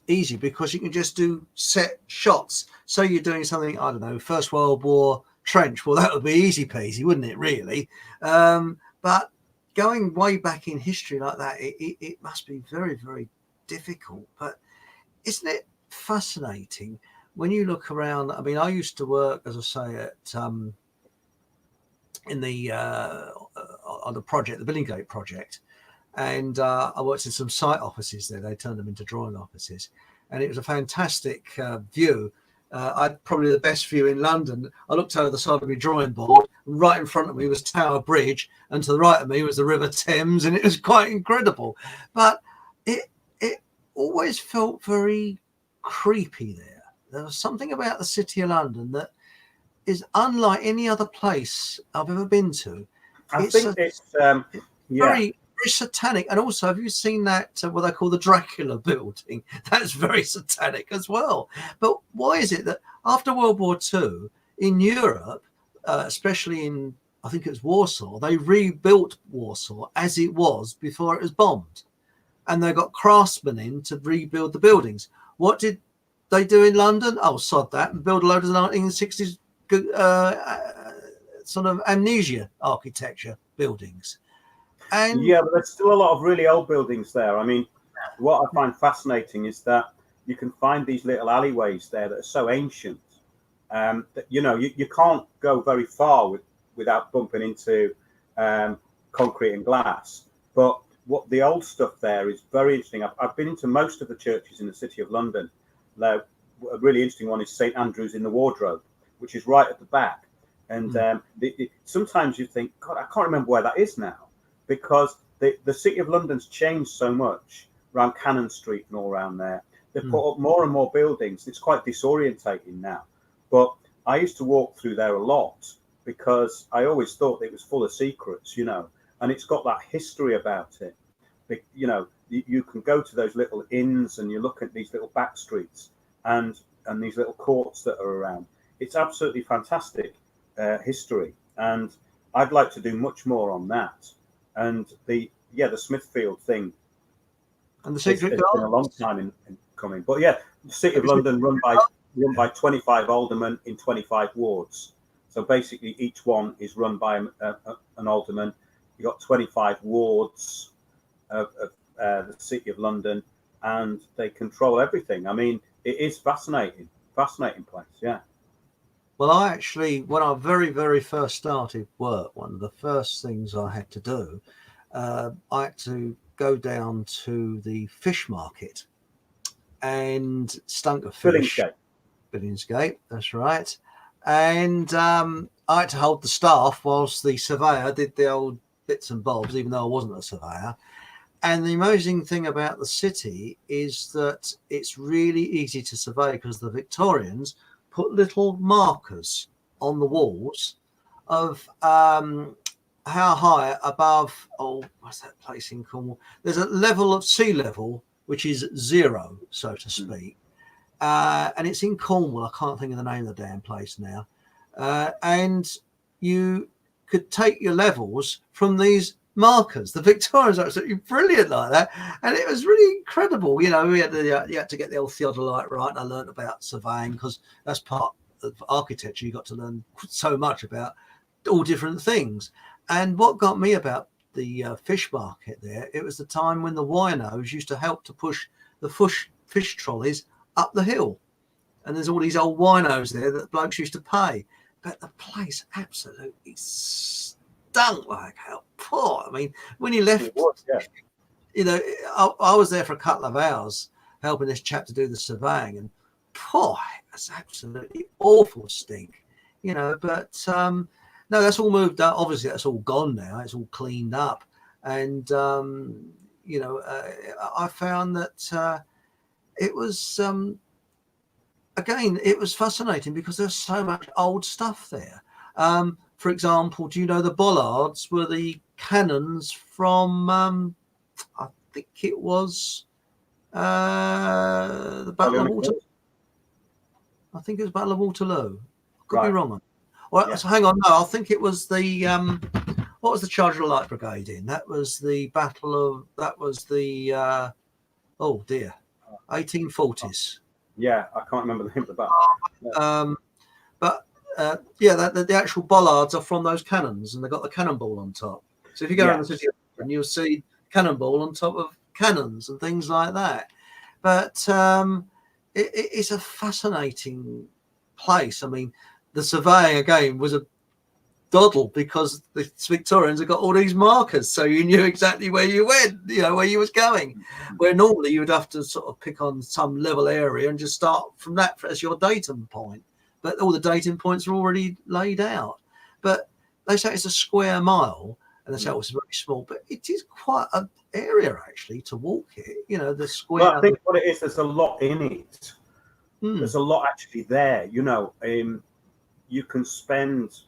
easy, because you can just do set shots. So you're doing something, I don't know, First World War trench. Well, that would be easy peasy, wouldn't it? Really, but going way back in history like that, it must be very, very difficult. But isn't it fascinating when you look around? I mean, I used to work, as I say, at in the on the project, the Billingsgate project, and I worked in some site offices there. They turned them into drawing offices, and it was a fantastic view. I had probably the best view in London. I looked over the side of my drawing board. Right in front of me was Tower Bridge, and to the right of me was the River Thames, and it was quite incredible. But it always felt very creepy there. There was something about the City of London that is unlike any other place I've ever been to. I think it's very satanic. And also, have you seen that what they call the Dracula building? That's very satanic as well. But why is it that after World War II in Europe, especially in, I think it was Warsaw, they rebuilt Warsaw as it was before it was bombed, and they got craftsmen in to rebuild the buildings? What did they do in London? Oh, sod that, and build a load of 1960s sort of amnesia architecture buildings. And yeah, but there's still a lot of really old buildings there. I mean, what I find fascinating is that you can find these little alleyways there that are so ancient that you can't go very far without bumping into concrete and glass. But what the old stuff there is very interesting. I've been into most of the churches in the City of London. A really interesting one is St Andrew's in the Wardrobe, which is right at the back. And sometimes you think, God, I can't remember where that is now, because the City of London's changed so much around Cannon Street and all around there. They've put up more and more buildings. It's quite disorientating now. But I used to walk through there a lot, because I always thought it was full of secrets, and it's got that history about it. You can go to those little inns and you look at these little back streets and these little courts that are around. It's absolutely fantastic history, and I'd like to do much more on that. And the Smithfield thing, and the Secret it's been a long time in coming. But yeah, the City of London run by 25 aldermen in 25 wards. So basically, each one is run by an alderman. You've got 25 wards of the City of London, and they control everything. I mean, it is fascinating. Fascinating place, yeah. Well, I actually, when I very, very first started work, one of the first things I had to do, I had to go down to the fish market and stunk of fish. Billingsgate. Billingsgate, that's right. And I had to hold the staff whilst the surveyor did the old bits and bobs, even though I wasn't a surveyor. And the amazing thing about the city is that it's really easy to survey because the Victorians put little markers on the walls of how high above, what's that place in Cornwall? There's a level of sea level, which is 0, so to speak. And it's in Cornwall. I can't think of the name of the damn place now. And you could take your levels from these markers. The Victorians are absolutely brilliant like that, and it was really incredible. You know, you had to get the old theodolite right, and I learned about surveying because that's part of architecture. You got to learn so much about all different things. And what got me about the fish market there, it was the time when the winos used to help to push the fish trolleys up the hill, and there's all these old winos there that blokes used to pay. But the place absolutely stunk like hell. Poor. I mean, when you left, you know, I was there for a couple of hours helping this chap to do the surveying, and poor, it's absolutely awful stink, you know. But no, that's all moved up. Obviously, that's all gone now. It's all cleaned up, and you know, I found that it was. Again, it was fascinating because there's so much old stuff there. For example, do you know the bollards were the cannons from, I think it was the Battle of Waterloo. I think it was Battle of Waterloo. Could be wrong. Well, so hang on. No, I think it was the, what was the Charge of the Light Brigade in? That was the oh dear, 1840s. Yeah, I can't remember the name of that. But the actual bollards are from those cannons, and they've got the cannonball on top. So if you go around the city, and you'll see cannonball on top of cannons and things like that. But it's a fascinating place. I mean, the surveying again was a doddle because the Victorians have got all these markers, so you knew exactly where you went, you know, where you was going. Where normally you would have to sort of pick on some level area and just start from that as your datum point. But all the datum points are already laid out. But they say it's a square mile, and they say it's very small, but it is quite an area actually to walk it. You know, the square. Well, I think what it is, there's a lot in it. There's a lot actually there. You know, you can spend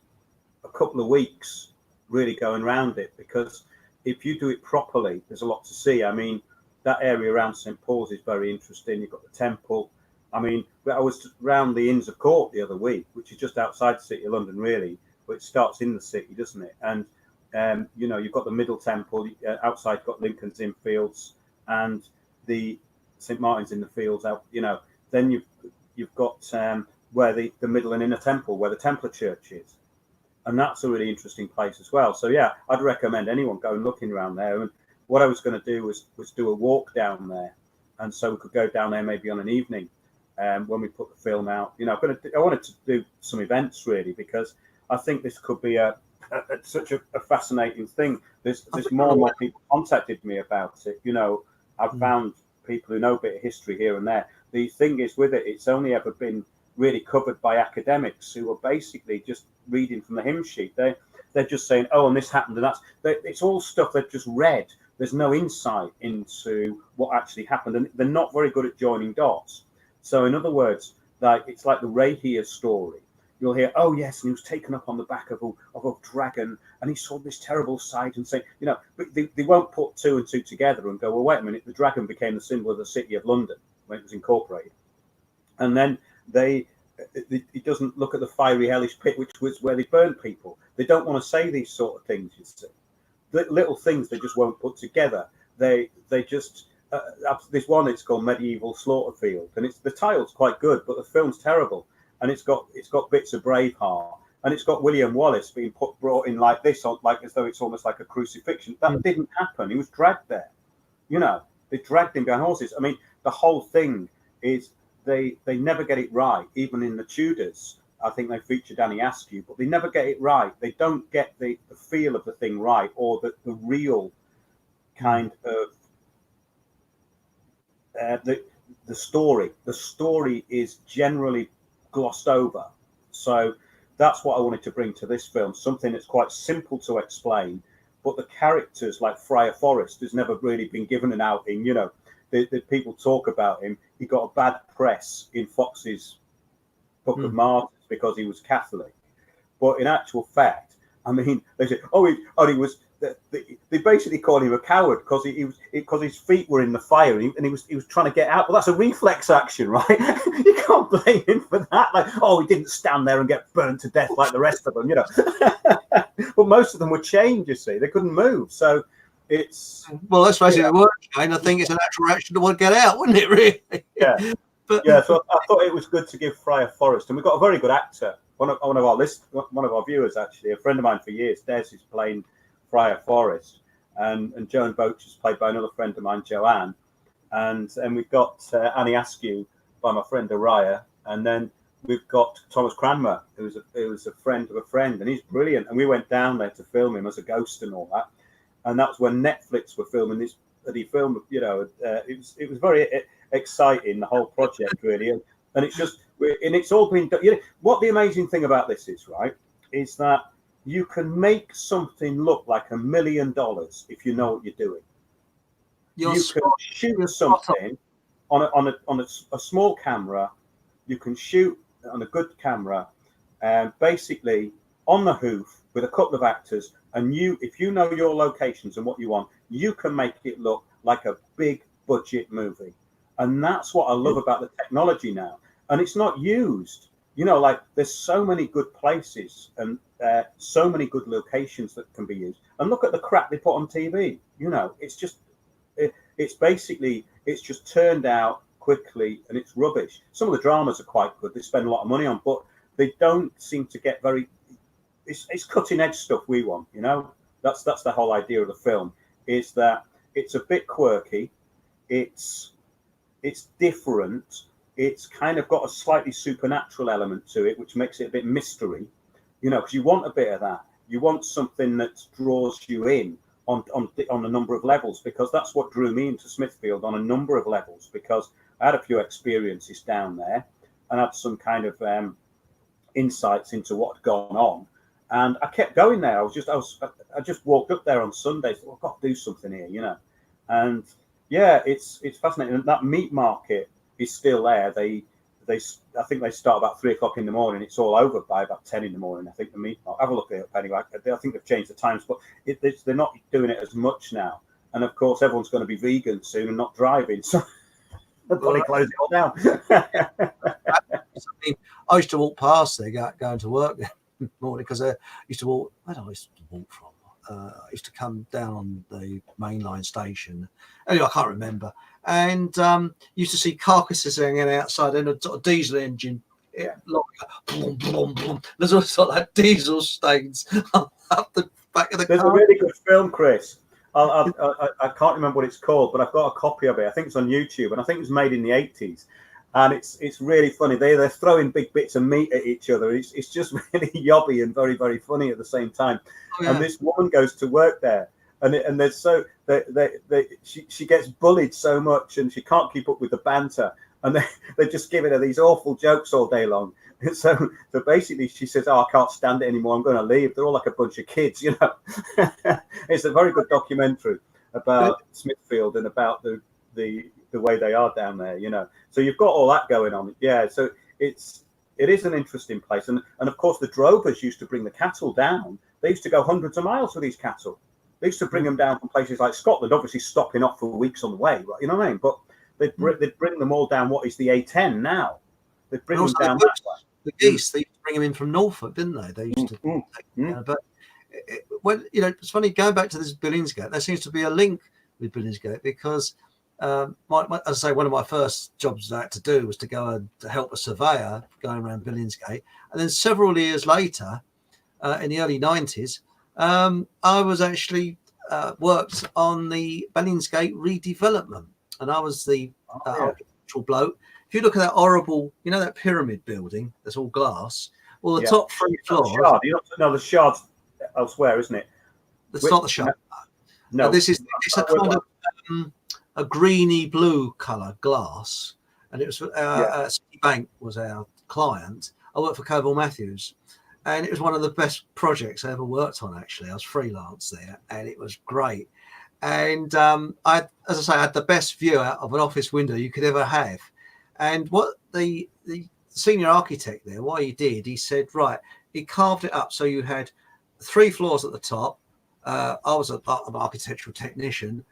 a couple of weeks really going around it, because if you do it properly, there's a lot to see. I mean, that area around St. Paul's is very interesting. You've got the temple. I mean, I was around the Inns of Court the other week, which is just outside the City of London, really, but it starts in the city, doesn't it? And you know, you've got the Middle Temple outside. You've got Lincoln's Inn Fields and the St. Martin's in the Fields out. You know, then you've got where the Middle and Inner Temple, where the Templar Church is. And that's a really interesting place as well. So yeah, I'd recommend anyone going looking around there. And what I was going to do was do a walk down there, and so we could go down there maybe on an evening when we put the film out. You know, I wanted to do some events really, because I think this could be such a fascinating thing. There's more and more people contacted me about it. You know, I've found people who know a bit of history here and there. The thing is with it, it's only ever been really covered by academics who are basically just reading from the hymn sheet. They're just saying, oh, and this happened, and it's all stuff they've just read. There's no insight into what actually happened, and they're not very good at joining dots. So in other words, like it's like the Rahia story. You'll hear, oh yes, and he was taken up on the back of a dragon, and he saw this terrible sight, and say, you know, but they won't put two and two together and go, well, wait a minute, the dragon became the symbol of the City of London when it was incorporated, and then it doesn't look at the fiery hellish pit, which was where they burned people. They don't want to say these sort of things. You see, the little things they just won't put together. They just there's one. It's called Medieval Slaughterfield, and the title's quite good, but the film's terrible. And it's got bits of Braveheart, and it's got William Wallace being brought in like this, like as though it's almost like a crucifixion. That didn't happen. He was dragged there. You know, they dragged him behind horses. I mean, the whole thing is they never get it right. Even in the Tudors, I think they feature Danny Askew, but they never get it right. They don't get the feel of the thing right, or the real kind of the story. The story is generally glossed over. So that's what I wanted to bring to this film, something that's quite simple to explain, but the characters like Friar Forrest has never really been given an outing. You know, the people talk about him. He got a bad press in Fox's Book of Martyrs because he was Catholic. But in actual fact, I mean, they said, he was. They basically called him a coward because his feet were in the fire and he was trying to get out. Well, that's a reflex action, right? You can't blame him for that. Like, he didn't stand there and get burned to death like the rest of them, you know. But most of them were chained. You see, they couldn't move. So it's let's face it, it worked. I think it's a natural reaction to want to get out, wouldn't it? Really? Yeah. So I thought it was good to give Friar Forrest, and we've got a very good actor. One of our viewers, actually, a friend of mine for years, Des, is playing Friar Forrest, and Joan Boach is played by another friend of mine, Joanne, and we've got Annie Askew by my friend Araya, and then we've got Thomas Cranmer, who's a friend of a friend, and he's brilliant. And we went down there to film him as a ghost and all that, and that's when Netflix were filming this. That he filmed, you know, it was very exciting, the whole project really, and it's all been done. You know, what the amazing thing about this is, right, is that you can make something look like $1 million if you know what you're doing. You can shoot something on a small camera. You can shoot on a good camera, and basically on the hoof with a couple of actors. And if you know your locations and what you want, you can make it look like a big budget movie. And that's what I love about the technology now. And it's not used. You know, like there's so many good places and so many good locations that can be used. And look at the crap they put on TV. You know, it's just turned out quickly and it's rubbish. Some of the dramas are quite good. They spend a lot of money on, but they don't seem to get very. It's cutting edge stuff we want. You know, that's the whole idea of the film, is that it's a bit quirky, it's different. It's kind of got a slightly supernatural element to it, which makes it a bit mystery, you know, because you want a bit of that. You want something that draws you in on a number of levels, because that's what drew me into Smithfield on a number of levels, because I had a few experiences down there and had some kind of insights into what had gone on. And I kept going there. I just walked up there on Sunday. Thought, I've got to do something here, you know. And yeah, it's fascinating. And that meat market is still there. I think they start about 3 o'clock in the morning. It's all over by about 10 in the morning. I think the meat market. Have a look at it anyway. I think they've changed the times, but they're not doing it as much now. And of course, everyone's going to be vegan soon and not driving, so they've got to close it all down. I used to walk past there going to work this morning, because I used to walk. Where did I used to walk from? I used to come down on the mainline station. Anyway, I can't remember. And used to see carcasses hanging outside in a sort of diesel engine. Yeah, boom, boom, boom. There's all sort of like diesel stains up the back of the car. There's a really good film, Chris. I can't remember what it's called, but I've got a copy of it. I think it's on YouTube, and I think it was made in the 80s. And it's really funny. They're throwing big bits of meat at each other. It's just really yobby and very, very funny at the same time. Oh, yeah. And this woman goes to work there, and there's she gets bullied so much, and she can't keep up with the banter, and they're just giving her these awful jokes all day long. So basically, she says, "Oh, I can't stand it anymore. I'm going to leave." They're all like a bunch of kids, you know. It's a very good documentary about Smithfield and about the way they are down there, you know. So you've got all that going on. Yeah, so it is an interesting place. And of course, the drovers used to bring the cattle down. They used to go hundreds of miles for these cattle. They used to bring them down from places like Scotland, obviously stopping off for weeks on the way, right? You know what I mean? But they'd bring them all down what is the A10 now. They'd bring them down that way. The geese, they used to bring them in from Norfolk, didn't they? They used to take them down. But when, you know, it's funny, going back to this Billingsgate, there seems to be a link with Billingsgate, because as I say, one of my first jobs I had to do was to go and to help a surveyor going around Billingsgate. And then several years later, in the early 90s, I was actually worked on the Billingsgate redevelopment. And I was the architectural bloke. If you look at that horrible, you know, that pyramid building that's all glass. Well, the Yeah. top 3 floors. Shard. You don't know the shard's elsewhere, isn't it? It's not the shard. No. This is it's a kind of a greeny blue colour glass, and it was Citibank was our client. I worked for Coval Matthews, and it was one of the best projects I ever worked on. Actually, I was freelance there, and it was great. And I, as I say, I had the best view out of an office window you could ever have. And what the senior architect there, what he did, he said, right, he carved it up so you had 3 floors at the top. I was an architectural technician.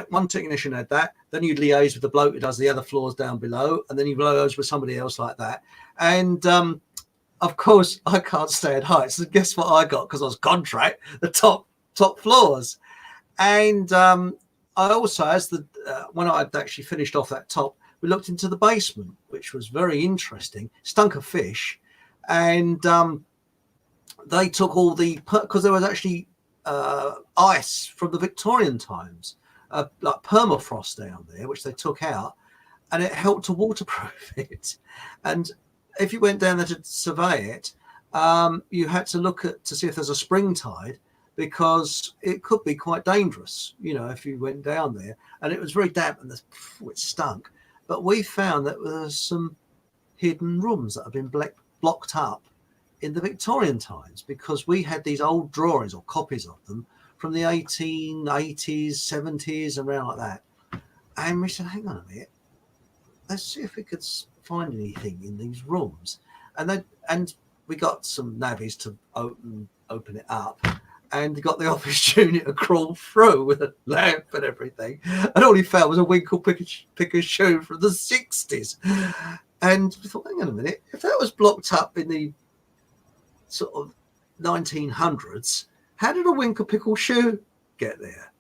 One technician had that. Then you'd liaise with the bloke who does the other floors down below, and then you liaise with somebody else like that. And of course, I can't stay at heights. So guess what I got? Because I was contract, the top floors. And I also, as when I'd actually finished off that top, we looked into the basement, which was very interesting. Stunk of fish, and they took all because there was actually ice from the Victorian times, like permafrost down there, which they took out, and it helped to waterproof it. And if you went down there to survey it, you had to look to see if there's a spring tide, because it could be quite dangerous, you know, if you went down there. And it was very damp and it stunk. But we found that there was some hidden rooms that have been blocked up in the Victorian times, because we had these old drawings or copies of them from the 1880s, 70s, around like that. And we said, hang on a minute, let's see if we could find anything in these rooms. And we got some navvies to open it up. And got the office unit to crawl through with a lamp and everything. And all he found was a winkle picker shoe from the 60s. And we thought, hang on a minute, if that was blocked up in the sort of 1900s, how did a winkle pickle shoe get there?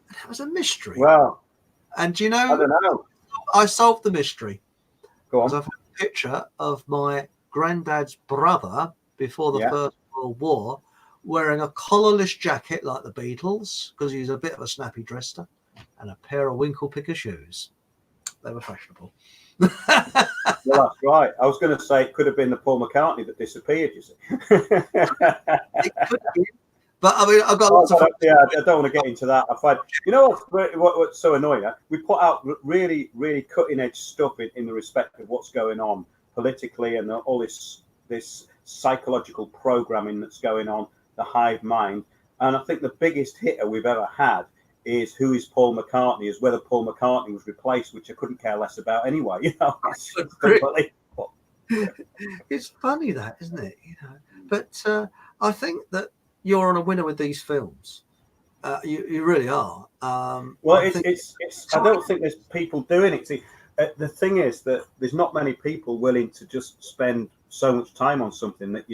And that was a mystery. Wow. And you know, I don't know. I solved the mystery. Go on. I've had a picture of my granddad's brother before the First World War, wearing a collarless jacket like the Beatles, because he was a bit of a snappy dresser, and a pair of winkle picker shoes. They were fashionable. Well, that's right. I was going to say it could have been the Paul McCartney that disappeared, you see. It could be. But I mean, I've got lots of. Yeah, I don't want to get into that. I find, you know what's so annoying? We put out really, really cutting edge stuff in the respect of what's going on politically, and all this psychological programming that's going on. The hive mind, and I think the biggest hitter we've ever had is who is Paul McCartney, is whether Paul McCartney was replaced, which I couldn't care less about anyway. You know, it's funny that, isn't it? You know, but I think that you're on a winner with these films. You really are. Well, it's. I don't think there's people doing it. See, the thing is that there's not many people willing to just spend so much time on something that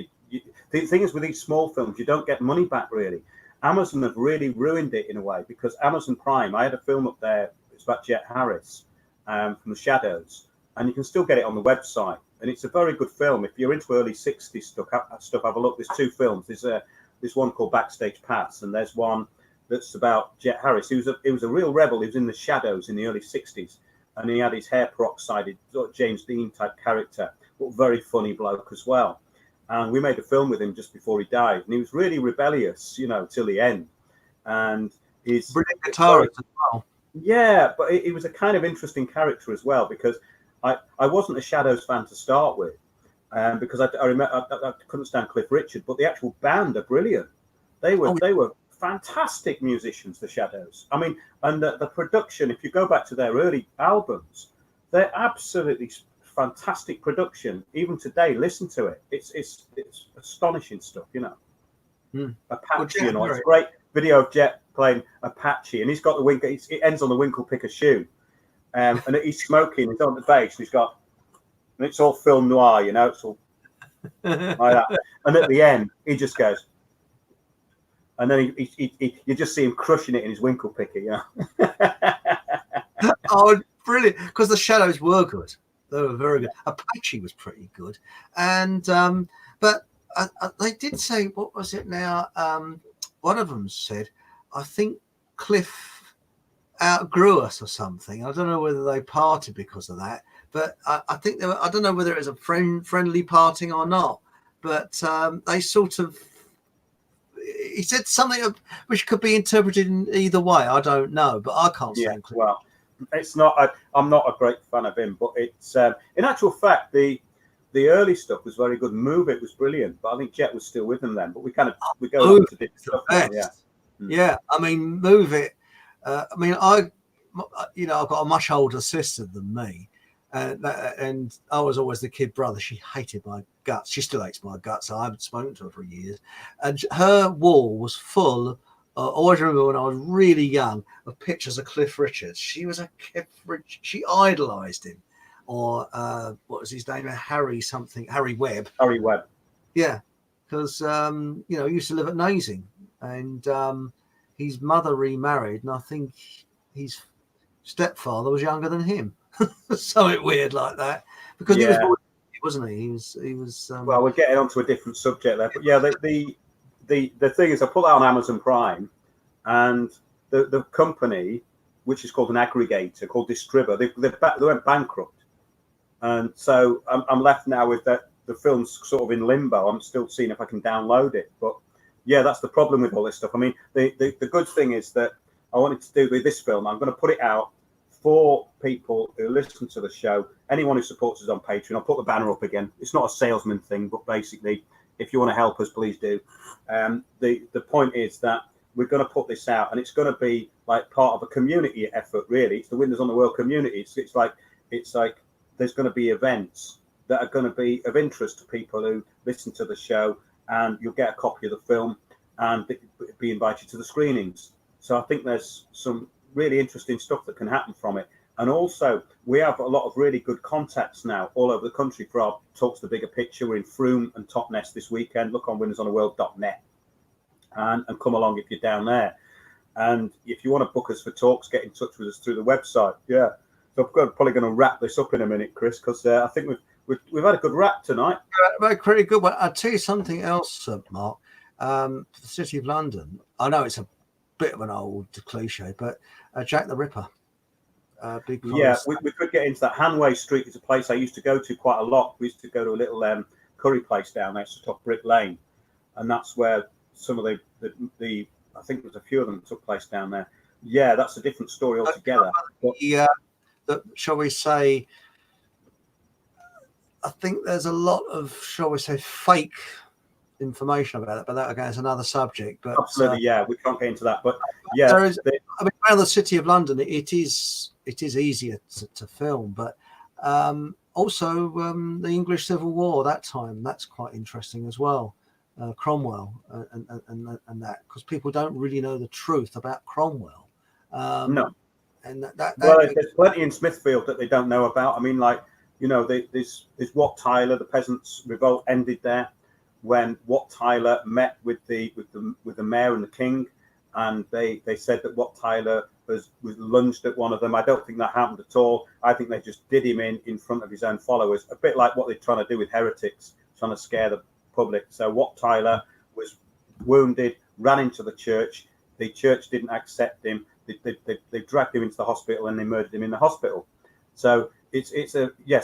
the thing is, with these small films, you don't get money back, really. Amazon have really ruined it in a way, because Amazon Prime, I had a film up there, it's about Jet Harris from The Shadows, and you can still get it on the website. And it's a very good film. If you're into early 60s stuff, have a look. There's 2 films. There's one called Backstage Pass, and there's one that's about Jet Harris. He was a real rebel. He was in The Shadows in the early 60s, and he had his hair peroxided, sort of James Dean type character, but very funny bloke as well. And we made a film with him just before he died, and he was really rebellious, you know, till the end. And he's brilliant guitarist as well. Yeah, but he was a kind of interesting character as well, because I wasn't a Shadows fan to start with, because I remember I couldn't stand Cliff Richard, but the actual band are brilliant. They were fantastic musicians, the Shadows. I mean, and the production, if you go back to their early albums, they're absolutely fantastic production. Even today, listen to it. It's astonishing stuff, you know. Apache, you know, it's a great video of Jet playing Apache, and he's got the winkle. It ends on the winkle picker shoe, and he's smoking. He's on the bass, and and it's all film noir, you know. It's all like that. And at the end, he just goes, and then you just see him crushing it in his winkle picker, you know. Oh, brilliant! Because the Shadows were good. They were very good. Apache was pretty good, and but they did say, what was it now? One of them said, I think Cliff outgrew us or something. I don't know whether they parted because of that, but I think I don't know whether it was a friendly parting or not. But they sort of, he said something which could be interpreted in either way. I don't know, but I can't Yeah, stand Cliff. well, it's not. I'm not a great fan of him, but it's in actual fact the early stuff was very good. Move It was brilliant, but I think Jet was still with them then. But we go on to different stuff now. Yeah, yeah. I mean, Move It. I mean, I've got a much older sister than me, and I was always the kid brother. She hated my guts. She still hates my guts. I haven't spoken to her for years, and her wall was full. I always remember when I was really young of pictures of Cliff Richards. She was a Cliff Richards. She idolised him, or what was his name? Harry Webb. Harry Webb. Yeah, because he used to live at Nazing, and his mother remarried, and I think his stepfather was younger than him. Something weird like that, because he was, wasn't he? He was. Well, we're getting onto a different subject there, but yeah, the thing is, I put that on Amazon Prime, and the company, which is called an aggregator called Distributor, they went bankrupt, and so I'm left now with that. The film's sort of in limbo. I'm still seeing if I can download it, but yeah, that's the problem with all this stuff. I mean, the good thing is that I wanted to do with this film. I'm going to put it out for people who listen to the show. Anyone who supports us on Patreon, I'll put the banner up again. It's not a salesman thing, but basically, if you want to help us, please do. The point is that we're going to put this out, and it's going to be like part of a community effort. Really, it's the Windows on the World community. It's like there's going to be events that are going to be of interest to people who listen to the show, and you'll get a copy of the film and be invited to the screenings. So I think there's some really interesting stuff that can happen from it. And also, we have a lot of really good contacts now all over the country for our Talks the Bigger Picture. We're in Frome and Totnes this weekend. Look on windowsontheworld.net and come along if you're down there. And if you want to book us for talks, get in touch with us through the website. Yeah. So I'm probably going to wrap this up in a minute, Chris, because I think we've had a good wrap tonight. Pretty good one. I'll tell you something else, Mark. The City of London. I know it's a bit of an old cliche, but Jack the Ripper. Yeah, we could get into that. Hanway Street is a place I used to go to quite a lot. We used to go to a little curry place down there, just off Brick Lane, and that's where some of the I think there's a few of them took place down there. Yeah, that's a different story altogether. Shall we say? I think there's a lot of, shall we say, fake information about it, but that again is another subject. But absolutely, yeah, we can't get into that. But yeah, I mean, around the City of London, it is easier to film, but also the English Civil War that time, that's quite interesting as well. Cromwell and that, because people don't really know the truth about Cromwell. No, and there's plenty in Smithfield that they don't know about. I mean, like, there's Wat Tyler, the peasants' revolt ended there when Wat Tyler met with the mayor and the king, and they said that Wat Tyler was lunged at one of them. I don't think that happened at all. I think they just did him in front of his own followers, a bit like what they're trying to do with Heretics, trying to scare the public. So Wat Tyler was wounded, ran into the church. The church didn't accept him. They dragged him into the hospital and they murdered him in the hospital. So it's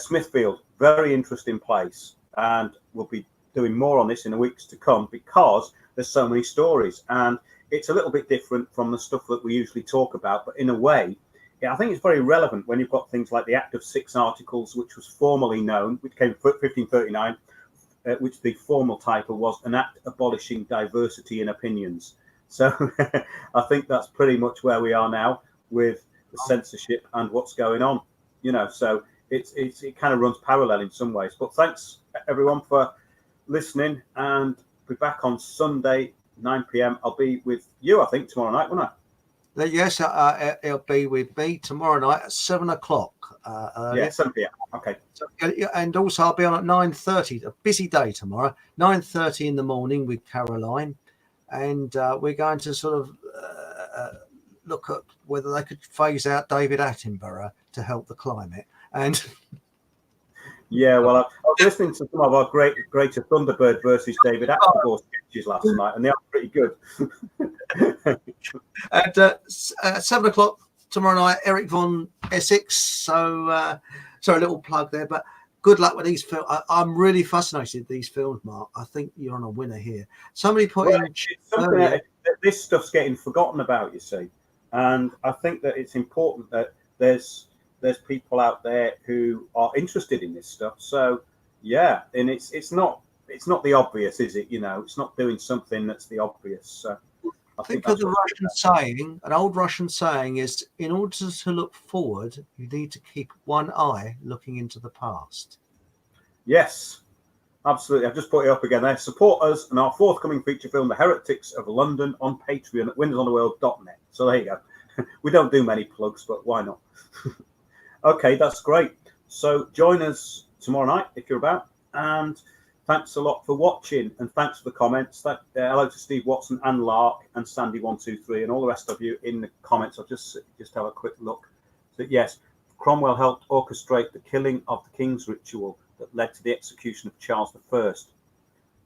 Smithfield, very interesting place, and we'll be doing more on this in the weeks to come because there's so many stories, and it's a little bit different from the stuff that we usually talk about, but in a way, I think it's very relevant when you've got things like the Act of 6 Articles, which was formally known, which came in 1539, which the formal title was an act abolishing diversity in opinions. So I think that's pretty much where we are now with the censorship and what's going on. So it kind of runs parallel in some ways. But thanks everyone for listening, and be back on Sunday 9 p.m. I'll be with you, I think, tomorrow night, won't I? Yes, it'll be with me tomorrow night at 7 o'clock. Yeah, 7 p.m. Okay. So, and also I'll be on at 9:30. A busy day tomorrow. 9:30 in the morning with Caroline, and we're going to sort of look at whether they could phase out David Attenborough to help the climate. And yeah, well, I was listening to some of our Greater Thunderbird versus David Attenborough sketches last night, and they are pretty good. At 7 o'clock tomorrow night, Eric von Essex. So, sorry, a little plug there, but good luck with these films. I'm really fascinated with these films, Mark. I think you're on a winner here. Somebody put Well, in it's something that this stuff's getting forgotten about, you see, and I think that it's important that there's people out there who are interested in this stuff. So yeah, and it's not the obvious, is it? You know, it's not doing something that's the obvious. So I think of that's the what's Russian saying. An old Russian saying is, in order to look forward, you need to keep one eye looking into the past. yes, absolutely. I've just put it up again there. Support us and our forthcoming feature film, The Heretics of London, on Patreon at windowsontheworld.net. So there you go. We don't do many plugs, but why not? Okay, that's great. So join us tomorrow night if you're about. And thanks a lot for watching, and thanks for the comments. Hello to Steve Watson and Lark and Sandy123 and all the rest of you in the comments. I'll just have a quick look. So yes, Cromwell helped orchestrate the killing of the King's ritual that led to the execution of Charles I.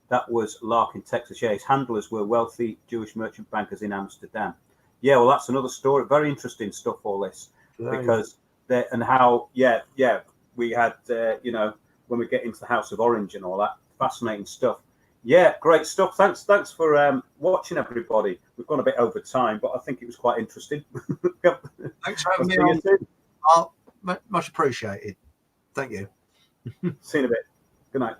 That was Lark in Texas. Yeah, his handlers were wealthy Jewish merchant bankers in Amsterdam. Yeah, well, that's another story. Very interesting stuff, all this, because and how, we had, when we get into the House of Orange and all that, fascinating stuff. Yeah, great stuff. Thanks for watching, everybody. We've gone a bit over time, but I think it was quite interesting. Thanks for having me on. Much appreciated. Thank you. See you in a bit. Good night.